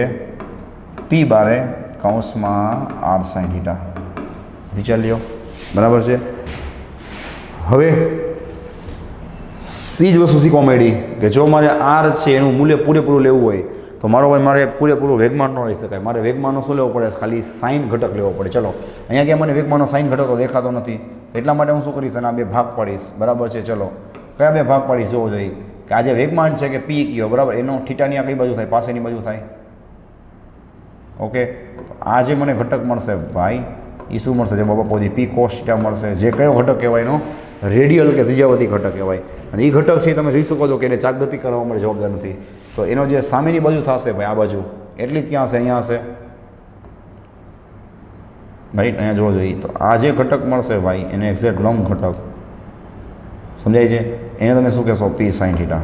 પી બારે કૌંસમાં આર સાઇન થીટા. વિચાર લ્યો, બરાબર છે. હવે સી જ વસ્તુ શીખવા મળી કે જો મારે આર છે એનું મૂલ્ય પૂરેપૂરું લેવું હોય તો મારો ભાઈ મારે પૂરેપૂરું વેગમાન ન લઈ શકાય, મારે વેગમાનનો શું લેવો પડે, ખાલી સાઇન ઘટક લેવો પડે. ચલો, અહીંયા કે મને વેગમાનનો સાઇન ઘટક દેખાતો નથી, એટલા માટે હું શું કરીશ, એના બે ભાગ પાડીશ, બરાબર છે. ચલો, કયા બે ભાગ પાડીશ જોવો જોઈએ કે આ જે વેગમાન છે કે પી કયો, બરાબર, એનો થીટાની આ કઈ બાજુ થાય, પાસેની બાજુ થાય. ઓકે, આ જે મને ઘટક મળશે ભાઈ એ શું મળશે, જે બાબા પોધી પી કોસ થીટા મળશે, જે કયો ઘટક કહેવાય, એનો રેડિયલ કે ત્રિજ્યાવર્તી ઘટક કહેવાય. અને એ ઘટક છે તમે જોઈ શકો છો કે એને ચાકગતિ કરવા માટે જવાબદાર નથી. તો એનો જે સામેની બાજુ થશે ભાઈ, આ બાજુ એટલી જ ક્યાં હશે, અહીંયા હશે, રાઈટ. અહીંયા જોવો જોઈએ તો આ જે ઘટક મળશે ભાઈ એને એક્ઝેક્ટ લંબ ઘટક સમજાય છે, એને તમે શું કહેશો, પી સાઇન થીટા.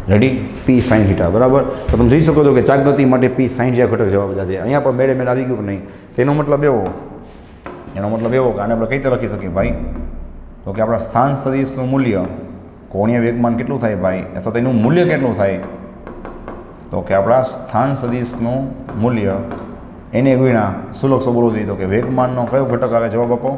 રેડી, પી સાઇન થીટા, બરાબર. તો તમે જોઈ શકો છો કે ચાકગતિ માટે પી સાઇન થીટા ઘટક જવાબદાર છે. અહીંયા પણ મેળે આવી ગયું કે નહીં, તેનો મતલબ એવો કે આને આપણે કઈ રીતે લખી શકીએ ભાઈ, તો કે આપણા સ્થાન સદિશનું મૂલ્ય કોણીય વેગમાન કેટલું થાય ભાઈ, અથવા તેનું મૂલ્ય કેટલું થાય, તો કે આપણા સ્થાન સદિશનું મૂલ્ય એને ગુણ્યા શું લખશો બોલવું જોઈએ, તો કે વેગમાનનો કયો ઘટક આવે, જવાબ આપો.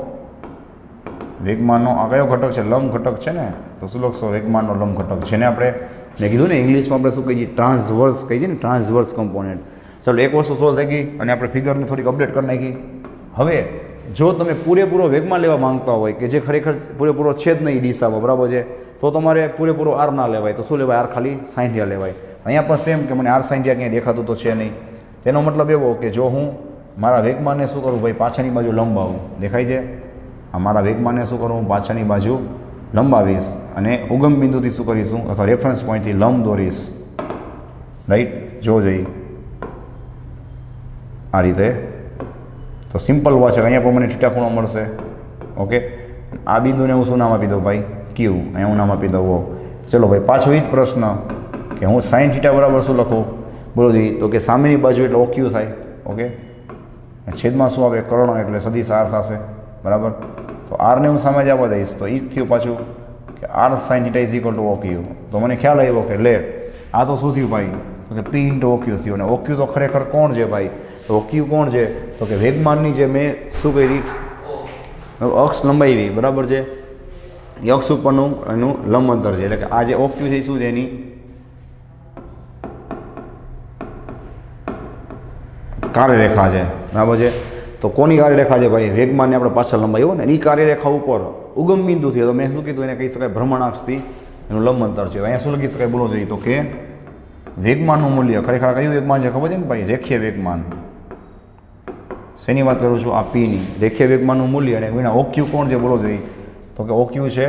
વેગમાનનો આ કયો ઘટક છે, લંબ ઘટક છે ને, તો શું લખશો, વેગમાનનો લંબ ઘટક. જેને આપણે મેં કીધું ને ઇંગ્લિશમાં આપણે શું કહીએ, ટ્રાન્સવર્સ કહીએ ને, ટ્રાન્સવર્સ કમ્પોનેન્ટ. ચાલો, એક વસ્તુ સોલ્વ થઈ ગઈ અને આપણે ફિગરને થોડીક અપડેટ કરી નાખી. હવે જો તમે પૂરેપૂરો વેગમાન લેવા માંગતા હોય કે જે ખરેખર પૂરેપૂરો છે જ નહીં દિશામાં, બરાબર છે, તો તમારે પૂરેપૂરો આર ના લેવાય. તો શું લેવાય, આર ખાલી સાઇન થીટા લેવાય. અહીંયા પણ સેમ કે મને આર સાઇન થીટા ક્યાંય દેખાતું તો છે નહીં. તેનો મતલબ એવો કે જો હું મારા વેગમાનને શું કરું ભાઈ, પાછળની બાજુ લંબાવું, દેખાય છે, આ મારા વેગમાનને શું કરું, પાછળની બાજુ લંબાવીશ અને ઉગમ બિંદુથી શું કરીશું, અથવા રેફરન્સ પોઈન્ટથી લંબ દોરીશ, રાઈટ. જો જોઈએ આ રીતે, તો સિમ્પલ વાત છે. અહીંયા પણ મને થીટા ખૂણો મળશે. ઓકે, આ બિંદુને હું શું નામ આપી દઉં ભાઈ, ક્યુ. અહીંયા હું નામ આપી દઉં. ચલો ભાઈ, પાછો એ જ પ્રશ્ન કે હું સાઇન થીટા બરાબર શું લખું, બોલો જોઈએ, તો કે સામેની બાજુ એટલે OQ થાય. ઓકે, છેદમાં શું આવે, કર્ણ એટલે સદિશ આર થશે, બરાબર. તો તો આરને હું સામે જ આપવા દઈશ તો એ જ થયું પાછું કે R sine theta is equal to OQ. તો મને ખ્યાલ આવ્યો કે લે આ તો શું થયું ભાઈ તો કે પી ઇન્ટુ ઓક્યુ થયું. અને ઓક્યુ તો ખરેખર કોણ છે ભાઈ તો ઓક્યુ કોણ છે તો કે વેગમાનની જે મેં શું કરી અક્ષ લંબાવી બરાબર છે એ અક્ષ ઉપરનું એનું લંબ અંતર છે એટલે કે આ જે ઓક્યુ છે એ શું છે એની કાર્યરેખા છે બરાબર છે. તો કોની કાર્યરેખા છે ભાઈ વેગમાનને આપણે પાછળ લંબાવ્યો ને એ કાર્યરેખા ઉપર ઉગમ બિંદુથી તો મેં શું કીધું એને કહી શકાય ભ્રમણાક્ષથી એનું લંબ અંતર છે. અહીંયા શું લખી શકાય બોલો જોઈએ તો કે વેગમાનનું મૂલ્ય ખરેખર કયું વેગમાન છે ખબર છે ને ભાઈ રેખીય વેગમાન. શેની વાત કરું છું આ પીની રેખીય વેગમાનનું મૂલ્ય અને વિના ઓક્યુ કોણ છે બોલો જોઈએ તો કે ઓક્યુ છે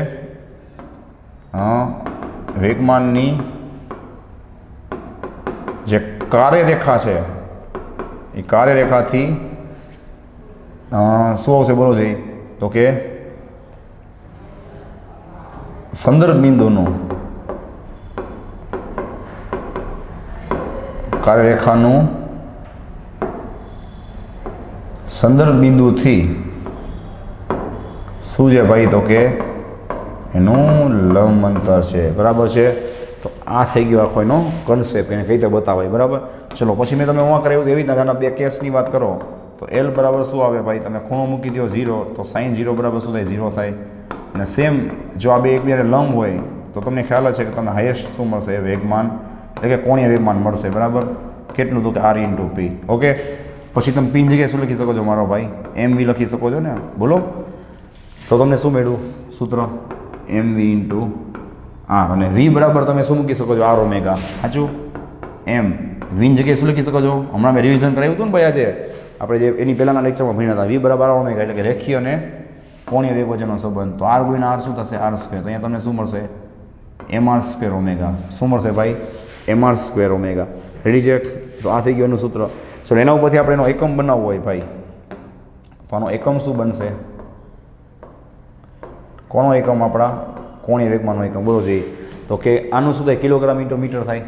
વેગમાનની જે કાર્યરેખા છે એ કાર્યરેખાથી શું આવશે બોલો જોઈએ તો કે સંદર્ભ બિંદુનું કાર્યરેખાનું સંદર્ભ બિંદુથી શું છે ભાઈ તો કે એનું લંબ અંતર છે બરાબર છે. તો આ થઈ ગયો આખો એનો કન્સેપ્ટ એને કઈ રીતે બતાવાય બરાબર. ચલો પછી મેં તમે હું કરાવ્યું એવી રીતના આના બે કેસની વાત કરો તો એલ બરાબર શું આવે ભાઈ તમે ખૂણો મૂકી દો 0 તો સાઇન 0 બરાબર શું થાય 0 થાય. અને સેમ જો આ બે એકબીજાને લંબ હોય તો તમને ખ્યાલ છે કે તમને હાઈએસ્ટ શું મળશે વેગમાન એટલે કે કોણીય વેગમાન મળશે બરાબર. કેટલું તો કે આર ઇન્ટુ પી. ઓકે પછી તમે પીની જગ્યાએ શું લખી શકો છો મારો ભાઈ એમ વી લખી શકો છો ને બોલો. તો તમને શું મળ્યું સૂત્ર એમ વી ઇન્ટુ આર અને વી બરાબર તમે શું મૂકી શકો છો આર ઓમેગા સાચું. એમ વીની જગ્યાએ શું લખી શકો છો હમણાં મેં રિવિઝન કરાવ્યું હતું ને ભાઈ આજે આપણે જે એની પહેલાંના લેક્ચરમાં ભણ્યા હતા વી બરાબર આર ઓમેગા એટલે કે રેખીય અને કોણીય વેગ વચ્ચેનો સંબંધ. તો આર ગુણ્યા આર શું થશે આર સ્ક્વેર. તો અહીંયા તમને શું મળશે એમ આર સ્ક્વેર ઓમેગા. શું મળશે ભાઈ M R square omega. Ready છે. તો આ થઈ ગયું એનું સૂત્ર. ચલો એના ઉપરથી આપણે એનો એકમ બનાવવો હોય ભાઈ તો આનો એકમ શું બનશે કોનો એકમ આપણા કોણીય વેગમાનનો એકમ બોલો જોઈએ તો કે આનું શું થાય કિલોગ્રામ ઇન્ટુ મીટર થાય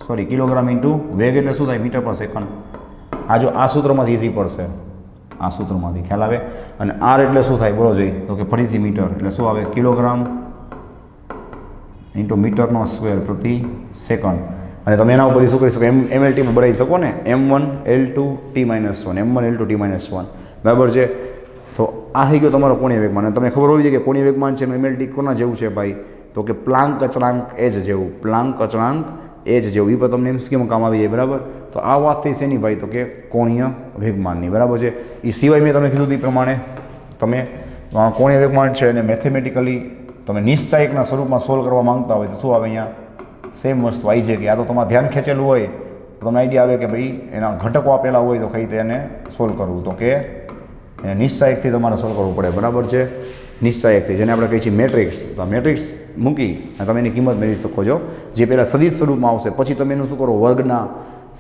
સોરી કિલોગ્રામ ઇન્ટુ વેગ એટલે શું થાય મીટર પર સેકન્ડ. આ જો આ સૂત્રમાંથી ઇઝી પડશે આ સૂત્રમાંથી ખ્યાલ આવે. અને આર એટલે શું થાય બોલો જોઈએ તો કે ફરીથી મીટર એટલે શું આવે કિલોગ્રામ ઇન્ટુ મીટરનો સ્ક્વેર પ્રતિ સેકન્ડ. અને તમે એના ઉપરથી શું કરી શકો એમએલટીમાં બનાવી શકો ને M1 L2 T-1 M1 L2 T-1 બરાબર છે. તો આ થઈ ગયો તમારો કોણીય વેગમાન. અને તમને ખબર હોવી જોઈએ કે કોણીય વેગમાન છે એનું એમએલટી કોના જેવું છે ભાઈ તો કે પ્લાન્ક અચળાંક એ જ જેવું પ્લાન્ક અચળાંક એ જ જેવું. એ પણ તમને એમ સ્કીમ કામ આવી જાય બરાબર. તો આ વાત થઈ છે નહીં ભાઈ તો કે કોણીય વેગમાનની બરાબર છે. એ સિવાય મેં તમને કીધું એ પ્રમાણે તમે કોણીય વેગમાન છે અને મેથેમેટિકલી તમે નિશ્ચાયકના સ્વરૂપમાં સોલ્વ કરવા માંગતા હોય તો શું આવે અહીંયા સેમ વસ્તુ આવી છે કે આ તો તમારે ધ્યાન ખેંચેલું હોય તો તમને આઈડિયા આવે કે ભાઈ એના ઘટકો આપેલા હોય તો કઈ રીતે એને સોલ્વ કરવું તો કે એને નિશ્ચાયકથી તમારે સોલ્વ કરવું પડે બરાબર છે. નિશ્ચાયકથી જેને આપણે કહીએ છીએ મેટ્રિક્સ. તો આ મેટ્રિક્સ મૂકી અને તમે એની કિંમત મેળવી શકો છો જે પહેલાં સદિશ સ્વરૂપમાં આવશે પછી તમે એનું શું કરો વર્ગના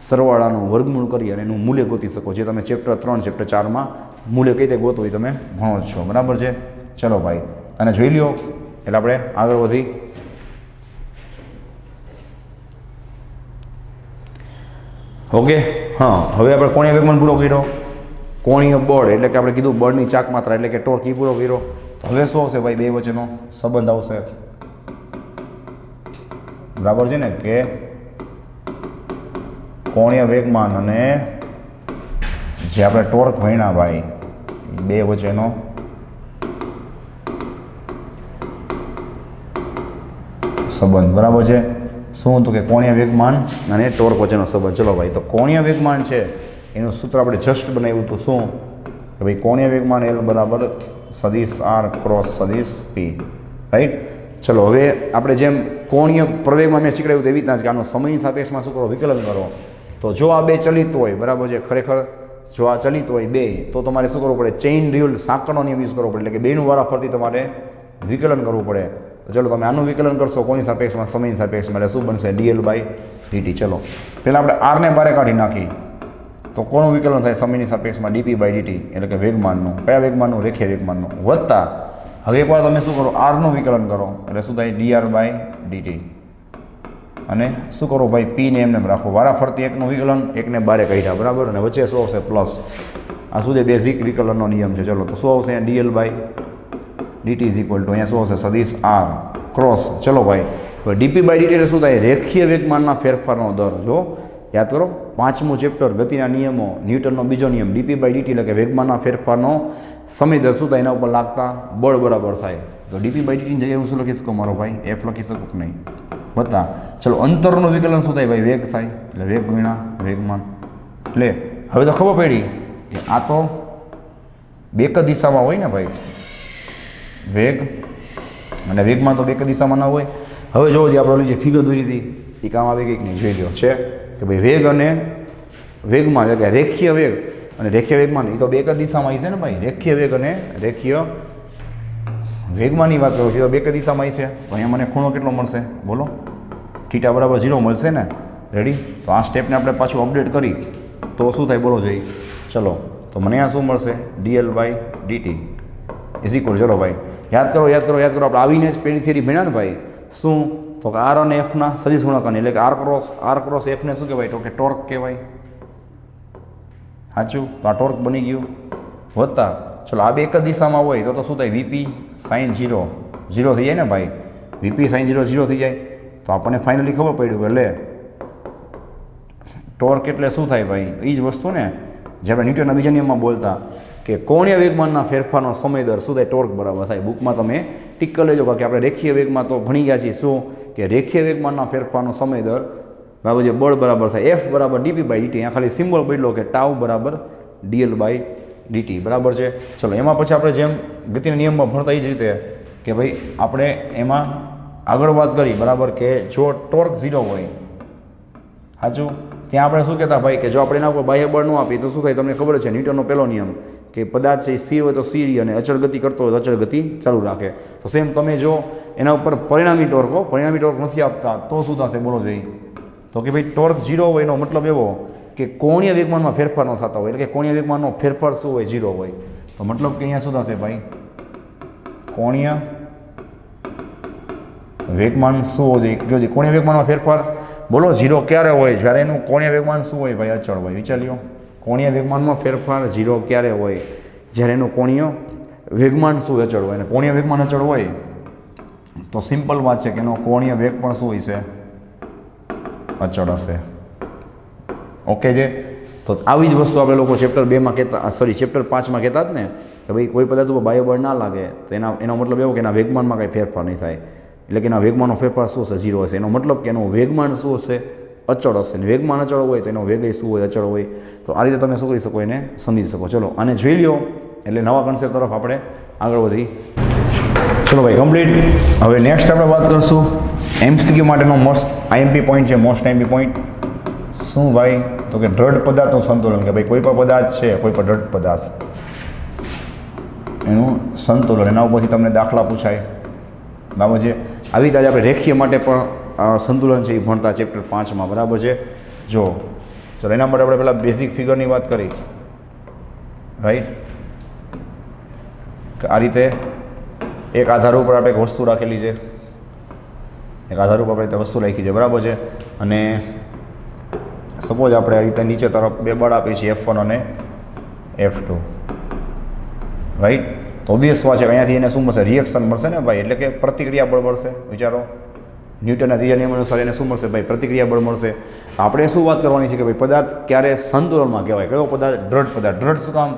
સરવાળાનું વર્ગમૂળ કરી અને એનું મૂલ્ય ગોતી શકો જે તમે ચેપ્ટર 3 ચેપ્ટર 4માં મૂલ્ય કઈ રીતે ગોતવું તમે ભણો છો બરાબર છે. ચલો ભાઈ અને જોઈ લ્યો એટલે આપણે આગળ વધી ઓકે. હા હવે આપણે કોણીય વેગમાન પૂરો કર્યો. કોણીય બળ એટલે કે આપણે કીધું બળની ચાક માત્રા એટલે કે ટોર્ક પૂરો કર્યો. તો હવે શું આવશે ભાઈ બે વચ્ચેનો સંબંધ આવશે બરાબર છે ને કે કોણીય વેગમાન અને જે આપણે ટોર્ક ભણ્યા ભાઈ બે વચ્ચેનો સંબંધ બરાબર છે. શું હતું કે કોણીય વેગમાન અને ટોર્ક વચ્ચેનો સંબંધ. ચલો ભાઈ તો કોણીય વેગમાન છે એનું સૂત્ર આપણે જસ્ટ બનાવ્યું હતું શું કે ભાઈ કોણીય વેગમાન L બરાબર સદિશ R ક્રોસ સદિશ P રાઈટ. ચલો હવે આપણે જેમ કોણીય પ્રવેગમાં મેં શીખવાડ્યું તેવી રીતના જ કે આનો સમયની સાપેક્ષમાં શું કરો વિકલન કરો. તો જો આ બે ચલિત હોય બરાબર છે ખરેખર જો આ ચલિત હોય બે તો તમારે શું કરવું પડે ચેઇન રૂલ સાંકળનો નિયમ યુઝ કરવો પડે એટલે કે બેનું વારાફરતી તમારે વિકલન કરવું પડે. ચલો તમે આનું વિકલન કરશો કોની સાપેક્ષમાં સમયની સાપેક્ષમાં એટલે શું બનશે dl/dt. ચલો પહેલાં આપણે આરને બારે કાઢી નાખી તો કોનું વિકલન થાય સમયની સાપેક્ષમાં dp/dt એટલે કે વેગમાનનું કયા વેગમાનનું રેખીય વેગમાનનું વત્તા હવે એકવાર તમે શું કરો આરનું વિકલન કરો એટલે શું થાય dr/dt અને શું કરો ભાઈ પીને એમને રાખો વારાફરતી એકનું વિકલન એકને બારે કાઢ્યા બરાબર અને વચ્ચે શું આવશે પ્લસ. આ શું છે બેઝિક વિકલનનો નિયમ છે. ચલો તો શું આવશે dl/dt DT is equal two અહીંયા શું હશે સદિશ આર ક્રોસ. ચલો ભાઈ, હવે ડીપી બાય ડીટી એટલે શું થાય? રેખીય વેગમાનના ફેરફારનો દર. જો યાદ કરો, 5મું ચેપ્ટર ગતિના નિયમો, ન્યૂટનનો બીજો નિયમ, ડીપી બાય ડીટી એટલે કે વેગમાનના ફેરફારનો સમય દર શું થાય? એના ઉપર લાગતા બળ બરાબર થાય. તો ડીપી બાય ડીટીની જગ્યાએ હું શું લખી શકું મારો ભાઈ? એફ લખી શકું કે નહીં? વત્તા ચલો અંતરનું વિકલન શું થાય ભાઈ? વેગ થાય, એટલે વેગ ગુણ્યા વેગમાન. એટલે હવે તો ખબર પડી કે આ તો બે જ દિશામાં હોય ને ભાઈ, વેગ અને વેગમાં તો બે જ દિશામાં ના હોય. હવે જોવો જે આપણે જે ફિગર દોરી હતી એ કામ આવે કંઈક નહીં, જોઈ લો છે કે ભાઈ વેગ અને વેગમાં એટલે કે રેખીય વેગ અને રેખીય વેગમાન એ તો બે જ દિશામાં છે ને ભાઈ. રેખીય વેગ અને રેખીય વેગમાનની વાત કરું છું તો બે જ દિશામાં છે. તો અહીંયા મને ખૂણો કેટલો મળશે બોલો? થીટા બરાબર 0 મળશે ને? રેડી? તો આ સ્ટેપને આપણે પાછું અપડેટ કરી તો શું થાય બોલો જોઈએ? ચલો, તો મને આ શું મળશે? dl by dt is equal. ચલો ભાઈ યાદ કરો આપણે આવીને જ પેલી થિયરી ભણ્યા ને ભાઈ. શું? તો કે આર અને એફના સદિશ ગુણાકારની એટલે કે આર ક્રોસ એફને શું કહેવાય? તો કે ટોર્ક કહેવાય. સાચું? તો આ ટોર્ક બની ગયું. વત્તા ચલો આ બે એક જ દિશામાં હોય તો શું થાય? વીપી સાઇન 0 0 થઈ જાય ને ભાઈ. વીપી સાઇન 0 0 થઈ જાય. તો આપણને ફાઇનલી ખબર પડ્યું કે લે ટોર્ક એટલે શું થાય ભાઈ? એ જ વસ્તુ ને જે આપણે ન્યૂટનના બીજા નિયમમાં બોલતા કે કોણીય વેગમાનના ફેરફારનો સમય દર શું થાય? ટોર્ક બરાબર થાય. બુકમાં તમે ટીક કરી લેજો કે આપણે રેખીય વેગમાં તો ભણી ગયા છીએ શું કે રેખીય વેગમાનના ફેરફારનો સમય દર બરાબર જે બળ બરાબર થાય એફ બરાબર ડીપી બાય ડીટી. અહીંયા ખાલી સિમ્બોલ બદલો કે ટાઉ બરાબર ડીએલ બાય ડીટી બરાબર છે. ચલો એમાં પછી આપણે જેમ ગતિના નિયમમાં ભણતા એ જ રીતે કે ભાઈ આપણે એમાં આગળ વાત કરી બરાબર કે જો ટોર્ક 0 હોય, સાચું, ત્યાં આપણે શું કહેતા ભાઈ કે જો આપણે એના ઉપર બાહ્ય બળ ન આપીએ તો શું થાય? તમને ખબર છે ન્યૂટનનો પહેલો નિયમ કે પદાર્થ છે એ સ્થિર હોય તો સ્થિર અને અચળ ગતિ કરતો હોય તો અચળ ગતિ ચાલુ રાખે. તો સેમ તમે જો એના ઉપર પરિણામી ટોર્ક નથી આપતા તો શું થશે બોલો જોઈએ? તો કે ભાઈ ટોર્ક 0 હોય એનો મતલબ એવો કે કોણીય વેગમાનમાં ફેરફાર ન થતા હોય એટલે કે કોણીય વેગમાનનો ફેરફાર શું હોય? 0 હોય. તો મતલબ કે અહીંયા શું થશે ભાઈ? કોણીય વેગમાન શું હોવું જોઈએ? જો કોણીય વેગમાનમાં ફેરફાર બોલો 0 ક્યારે હોય? જ્યારે એનું કોણીય વેગમાન શું હોય ભાઈ? અચળ હોય. વિચાર્યો કોણીય વેગમાનમાં ફેરફાર 0 ક્યારે હોય? જ્યારે એનું કોણીય વેગમાન શું અચળ હોય. અને કોણીય વેગમાન અચળ હોય તો સિમ્પલ વાત છે કે એનો કોણીય વેગ પણ શું હોય છે? અચળ હશે. ઓકે છે? તો આવી જ વસ્તુ આપણે લોકો ચેપ્ટર 2માં કહેતા, ચેપ્ટર 5માં કહેતા જ ને કે ભાઈ કોઈ પદાર્થ ઉપર બાહ્ય બળ ના લાગે તો એનો મતલબ એવો કે એના વેગમાનમાં કંઈ ફેરફાર નહીં થાય. એટલે કે એના વેગમાનનો ફેરફાર શું હશે? 0 હશે. એનો મતલબ કે એનું વેગમાન શું હશે? અચળ હશે. ને વેગમાન અચળ હોય તો એનો વેગ શું હોય? અચળ હોય. તો આ રીતે તમે શું કરી શકો? એને સમજી શકો. ચલો આને જોઈ લ્યો એટલે નવા કન્સેપ્ટ તરફ આપણે આગળ વધી. ચલો ભાઈ કમ્પ્લીટ. હવે નેક્સ્ટ આપણે વાત કરીશું MCQ માટેનો મોસ્ટ IMP પોઈન્ટ છે. મોસ્ટ IMP પોઈન્ટ શું ભાઈ? તો કે દ્રઢ પદાર્થનું સંતુલન. કે ભાઈ કોઈ પણ પદાર્થ છે, કોઈ પણ દ્રઢ પદાર્થ એનું સંતુલન, એના ઉપરથી તમને દાખલા પૂછાય બરાબર છે. આવી રીતે આપણે રેખીય માટે પણ સંતુલન છે એ ભણતા ચેપ્ટર 5માં બરાબર છે. જો ચલો એના માટે આપણે પહેલાં બેઝિક ફિગરની વાત કરી, રાઈટ? આ રીતે એક આધાર ઉપર આપણે એક વસ્તુ રાખેલી છે, એક આધાર ઉપર આપણે વસ્તુ રાખી છે બરાબર છે. અને સપોઝ આપણે આ રીતે નીચે તરફ બે બળ આપીએ છીએ F1 અને F2, રાઈટ? તો ઓબ્વિયસ વાત છે અહીંયાથી એને શું મળશે? રિએક્શન મળશે ને ભાઈ, એટલે કે પ્રતિક્રિયા બળ મળશે. વિચારો ન્યૂટનના ત્રીજા નિયમ અનુસાર એને શું મળશે ભાઈ? પ્રતિક્રિયા બળ મળશે. આપણે શું વાત કરવાની છે કે ભાઈ પદાર્થ ક્યારે સંતુલનમાં કહેવાય? કયો પદાર્થ? દ્રઢ પદાર્થ. દ્રઢ શું કામ?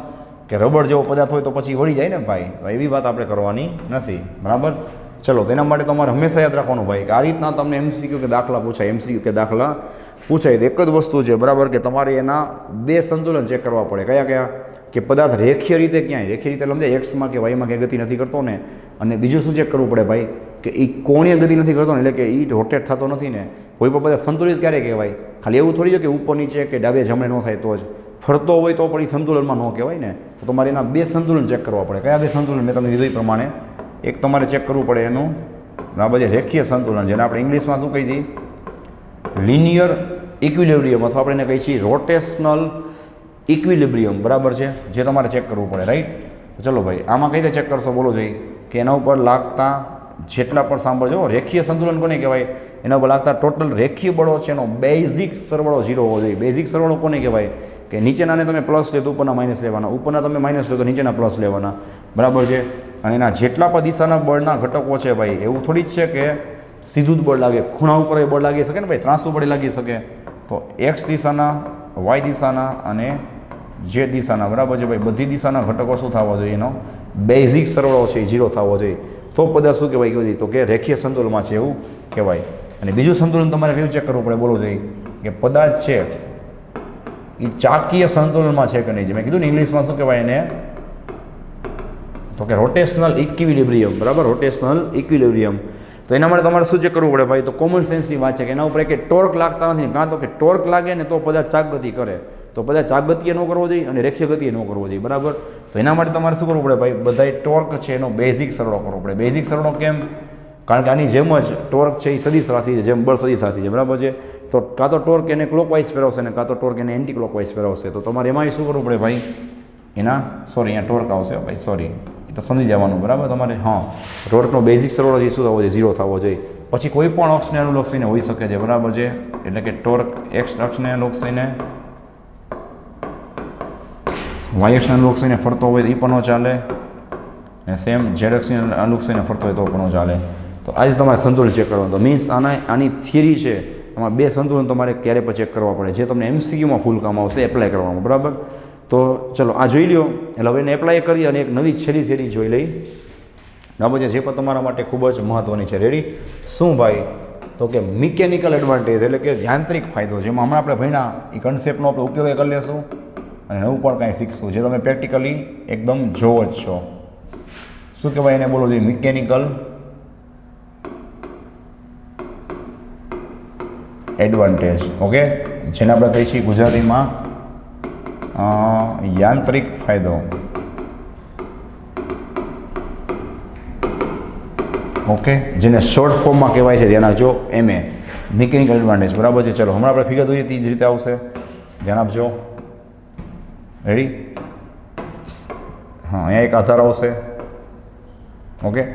કે રબર જેવો પદાર્થ હોય તો પછી વળી જાય ને ભાઈ, એવી વાત આપણે કરવાની નથી બરાબર. ચલો તેના માટે તમારે હંમેશા યાદ રાખવાનું ભાઈ કે આ રીતના તમને MCQ કે દાખલા પૂછાય, MCQ કે દાખલા પૂછાય તો એક જ વસ્તુ છે બરાબર કે તમારે એના બે સંતુલન ચેક કરવા પડે. કયા કયા? કે પદાર્થ રેખીય રીતે ક્યાંય રેખીય રીતે સમજાય એક્સમાં કે વાયમાં ક્યાંય ગતિ નથી કરતો ને, અને બીજું શું ચેક કરવું પડે ભાઈ કે એ કોણીય ગતિ નથી કરતો ને, એટલે કે એ રોટેટ થતો નથી ને. કોઈ પણ પદાર્થ સંતુલિત ક્યારે કહેવાય? ખાલી એવું થોડી છે કે ઉપર નીચે કે ડાબે જમણે ન થાય તો જ, ફરતો હોય તો પણ એ સંતુલનમાં ન કહેવાય ને. તો તમારે એના બે સંતુલન ચેક કરવા પડે. કયા બે સંતુલન? મેં તમને કીધું પ્રમાણે એક તમારે ચેક કરવું પડે એનું બરાબર છે રેખીય સંતુલન, જેને આપણે ઇંગ્લિશમાં શું કહીએ છીએ? લિનિયર ઇક્વિલિબ્રિયમ, અથવા આપણે એને કહીએ છીએ રોટેશનલ ઇક્વિલિબ્રિયમ બરાબર છે, જે તમારે ચેક કરવું પડે, રાઈટ? તો ચલો ભાઈ આમાં કઈ રીતે ચેક કરશો બોલો જોઈએ? કે એના ઉપર લાગતા જેટલા પણ સાંભળજો, રેખીય સંતુલન કોને કહેવાય? એના ઉપર લાગતા ટોટલ રેખીય બળો છે એનો બેઝિક સરવાળો 0 હોવો જોઈએ. બેઝિક સરવાળો કોને કહેવાય? કે નીચેનાને તમે પ્લસ લે તો ઉપરના માઇનસ લેવાના, ઉપરના તમે માઇનસ લો તો નીચેના પ્લસ લેવાના બરાબર છે. અને એના જેટલા પણ દિશાના બળના ઘટકો છે ભાઈ, એવું થોડી જ છે કે સીધું જ બળ લાગે, ખૂણા ઉપર એ બળ લાગી શકે ને ભાઈ, ત્રાંસુ બળ લાગી શકે. તો એક્સ દિશાના, વાય દિશાના અને જે દિશાના, બરાબર છે ભાઈ, બધી દિશાના ઘટકો શું થવા જોઈએ, એનો બેઝિક સરવાળો છે એ 0 થવો જોઈએ. તો પદાર્થ શું કહેવાય, કહેવાય તો કે રેખીય સંતુલનમાં છે એવું કહેવાય. અને બીજું સંતુલન તમારે કેવું ચેક કરવું પડે, બોલવું જોઈએ કે પદાર્થ છે એ ચાકીય સંતુલનમાં છે કે નહીં. જે મેં કીધું ને ઇંગ્લિશમાં શું કહેવાય એને, તો કે રોટેશનલ ઇક્વિલિબ્રિયમ, બરાબર, રોટેશનલ ઇક્વિલિબ્રિયમ. તો એના માટે તમારે શું ચેક કરવું પડે ભાઈ, તો કોમન સેન્સની વાત છે કે એના ઉપર કે ટોર્ક લાગતા નથી, કાં તો કે ટોર્ક લાગે ને તો પદાર્થ ચાક ગતિ કરે, તો પદાર્થ ચાક ગતિએ ન કરવો જોઈએ અને રેખીય ગતિએ ન કરવો જોઈએ, બરાબર. તો એના માટે તમારે શું કરવું પડે ભાઈ, બધાય ટોર્ક છે એનો બેઝિક સરવાળો કરવો પડે. બેઝિક સરવાળો કેમ? કારણ કે આની જેમ જ ટોર્ક છે એ સદિશ રાશિ છે, જેમ બળ સદિશ રાશિ છે, બરાબર છે. તો કાં તો ટોર્ક એને ક્લોકવાઇઝ ફેરવશે ને કાં તો ટોર્ક એને એન્ટી ક્લોકવાઇઝ ફેરવશે. તો તમારે એમાં શું કરવું પડે ભાઈ, એના સોરી અહીંયા ટોર્ક આવશે ભાઈ, સોરી, એ તો સમજી જવાનું, બરાબર તમારે. હા, ટોર્કનો બેઝિક સરવાળો જે શું થવો જોઈએ, 0 થવો જોઈએ. પછી કોઈ પણ અક્ષને અનુલક્ષીને હોઈ શકે છે, બરાબર છે. એટલે કે ટોર્ક એક્સ અક્ષને અનુલક્ષીને, વાય અક્ષને અનુલક્ષીને ફરતો હોય તો એ પણ ન ચાલે, અને સેમ ઝેડ અક્ષને અનુલક્ષીને ફરતો હોય તો પણ ન ચાલે. તો આજે તમારે સંતુલન ચેક કરવાનું. તો મીન્સ આની થિયરી છે, એમાં 2 સંતુલન તમારે ક્યારે પણ ચેક કરવા પડે, જે તમને એમસીક્યુમાં ફૂલ કામ આવશે એપ્લાય કરવાનું, બરાબર. તો ચલો આ જોઈ લ્યો, એટલે હવે એને એપ્લાય કરી અને એક નવી છેલ્લી થિયરી જોઈ લઈ, બરાબર છે, જે પણ તમારા માટે ખૂબ જ મહત્ત્વની છે. રેડી? શું ભાઈ? તો કે મિકેનિકલ એડવાન્ટેજ, એટલે કે યાંત્રિક ફાયદો, જેમાં હમણાં આપણે ભણ્યા એ કન્સેપ્ટનો આપણે ઉપયોગ કરી લેશું અને નવું પણ કાંઈ શીખશું, જે તમે પ્રેક્ટિકલી એકદમ જોવો જ છો. શું કહેવાય એને, બોલો જોઈએ, મિકેનિકલ એડવાન્ટેજ. ઓકે, જેને આપણે કહીએ છીએ ગુજરાતીમાં યાંત્રિક ફાયદો. ઓકે, જેને શોર્ટ ફોર્મમાં કહેવાય છે, ધ્યાન આપજો, MA, મિકેનિકલ એડવાન્ટેજ, બરાબર છે. ચલો હમણાં આપણે ફિગર જોઈએ તે જ રીતે આવશે, ધ્યાન આપજો. રેડી? હા, અહીંયા એક આધાર આવશે. ઓકે,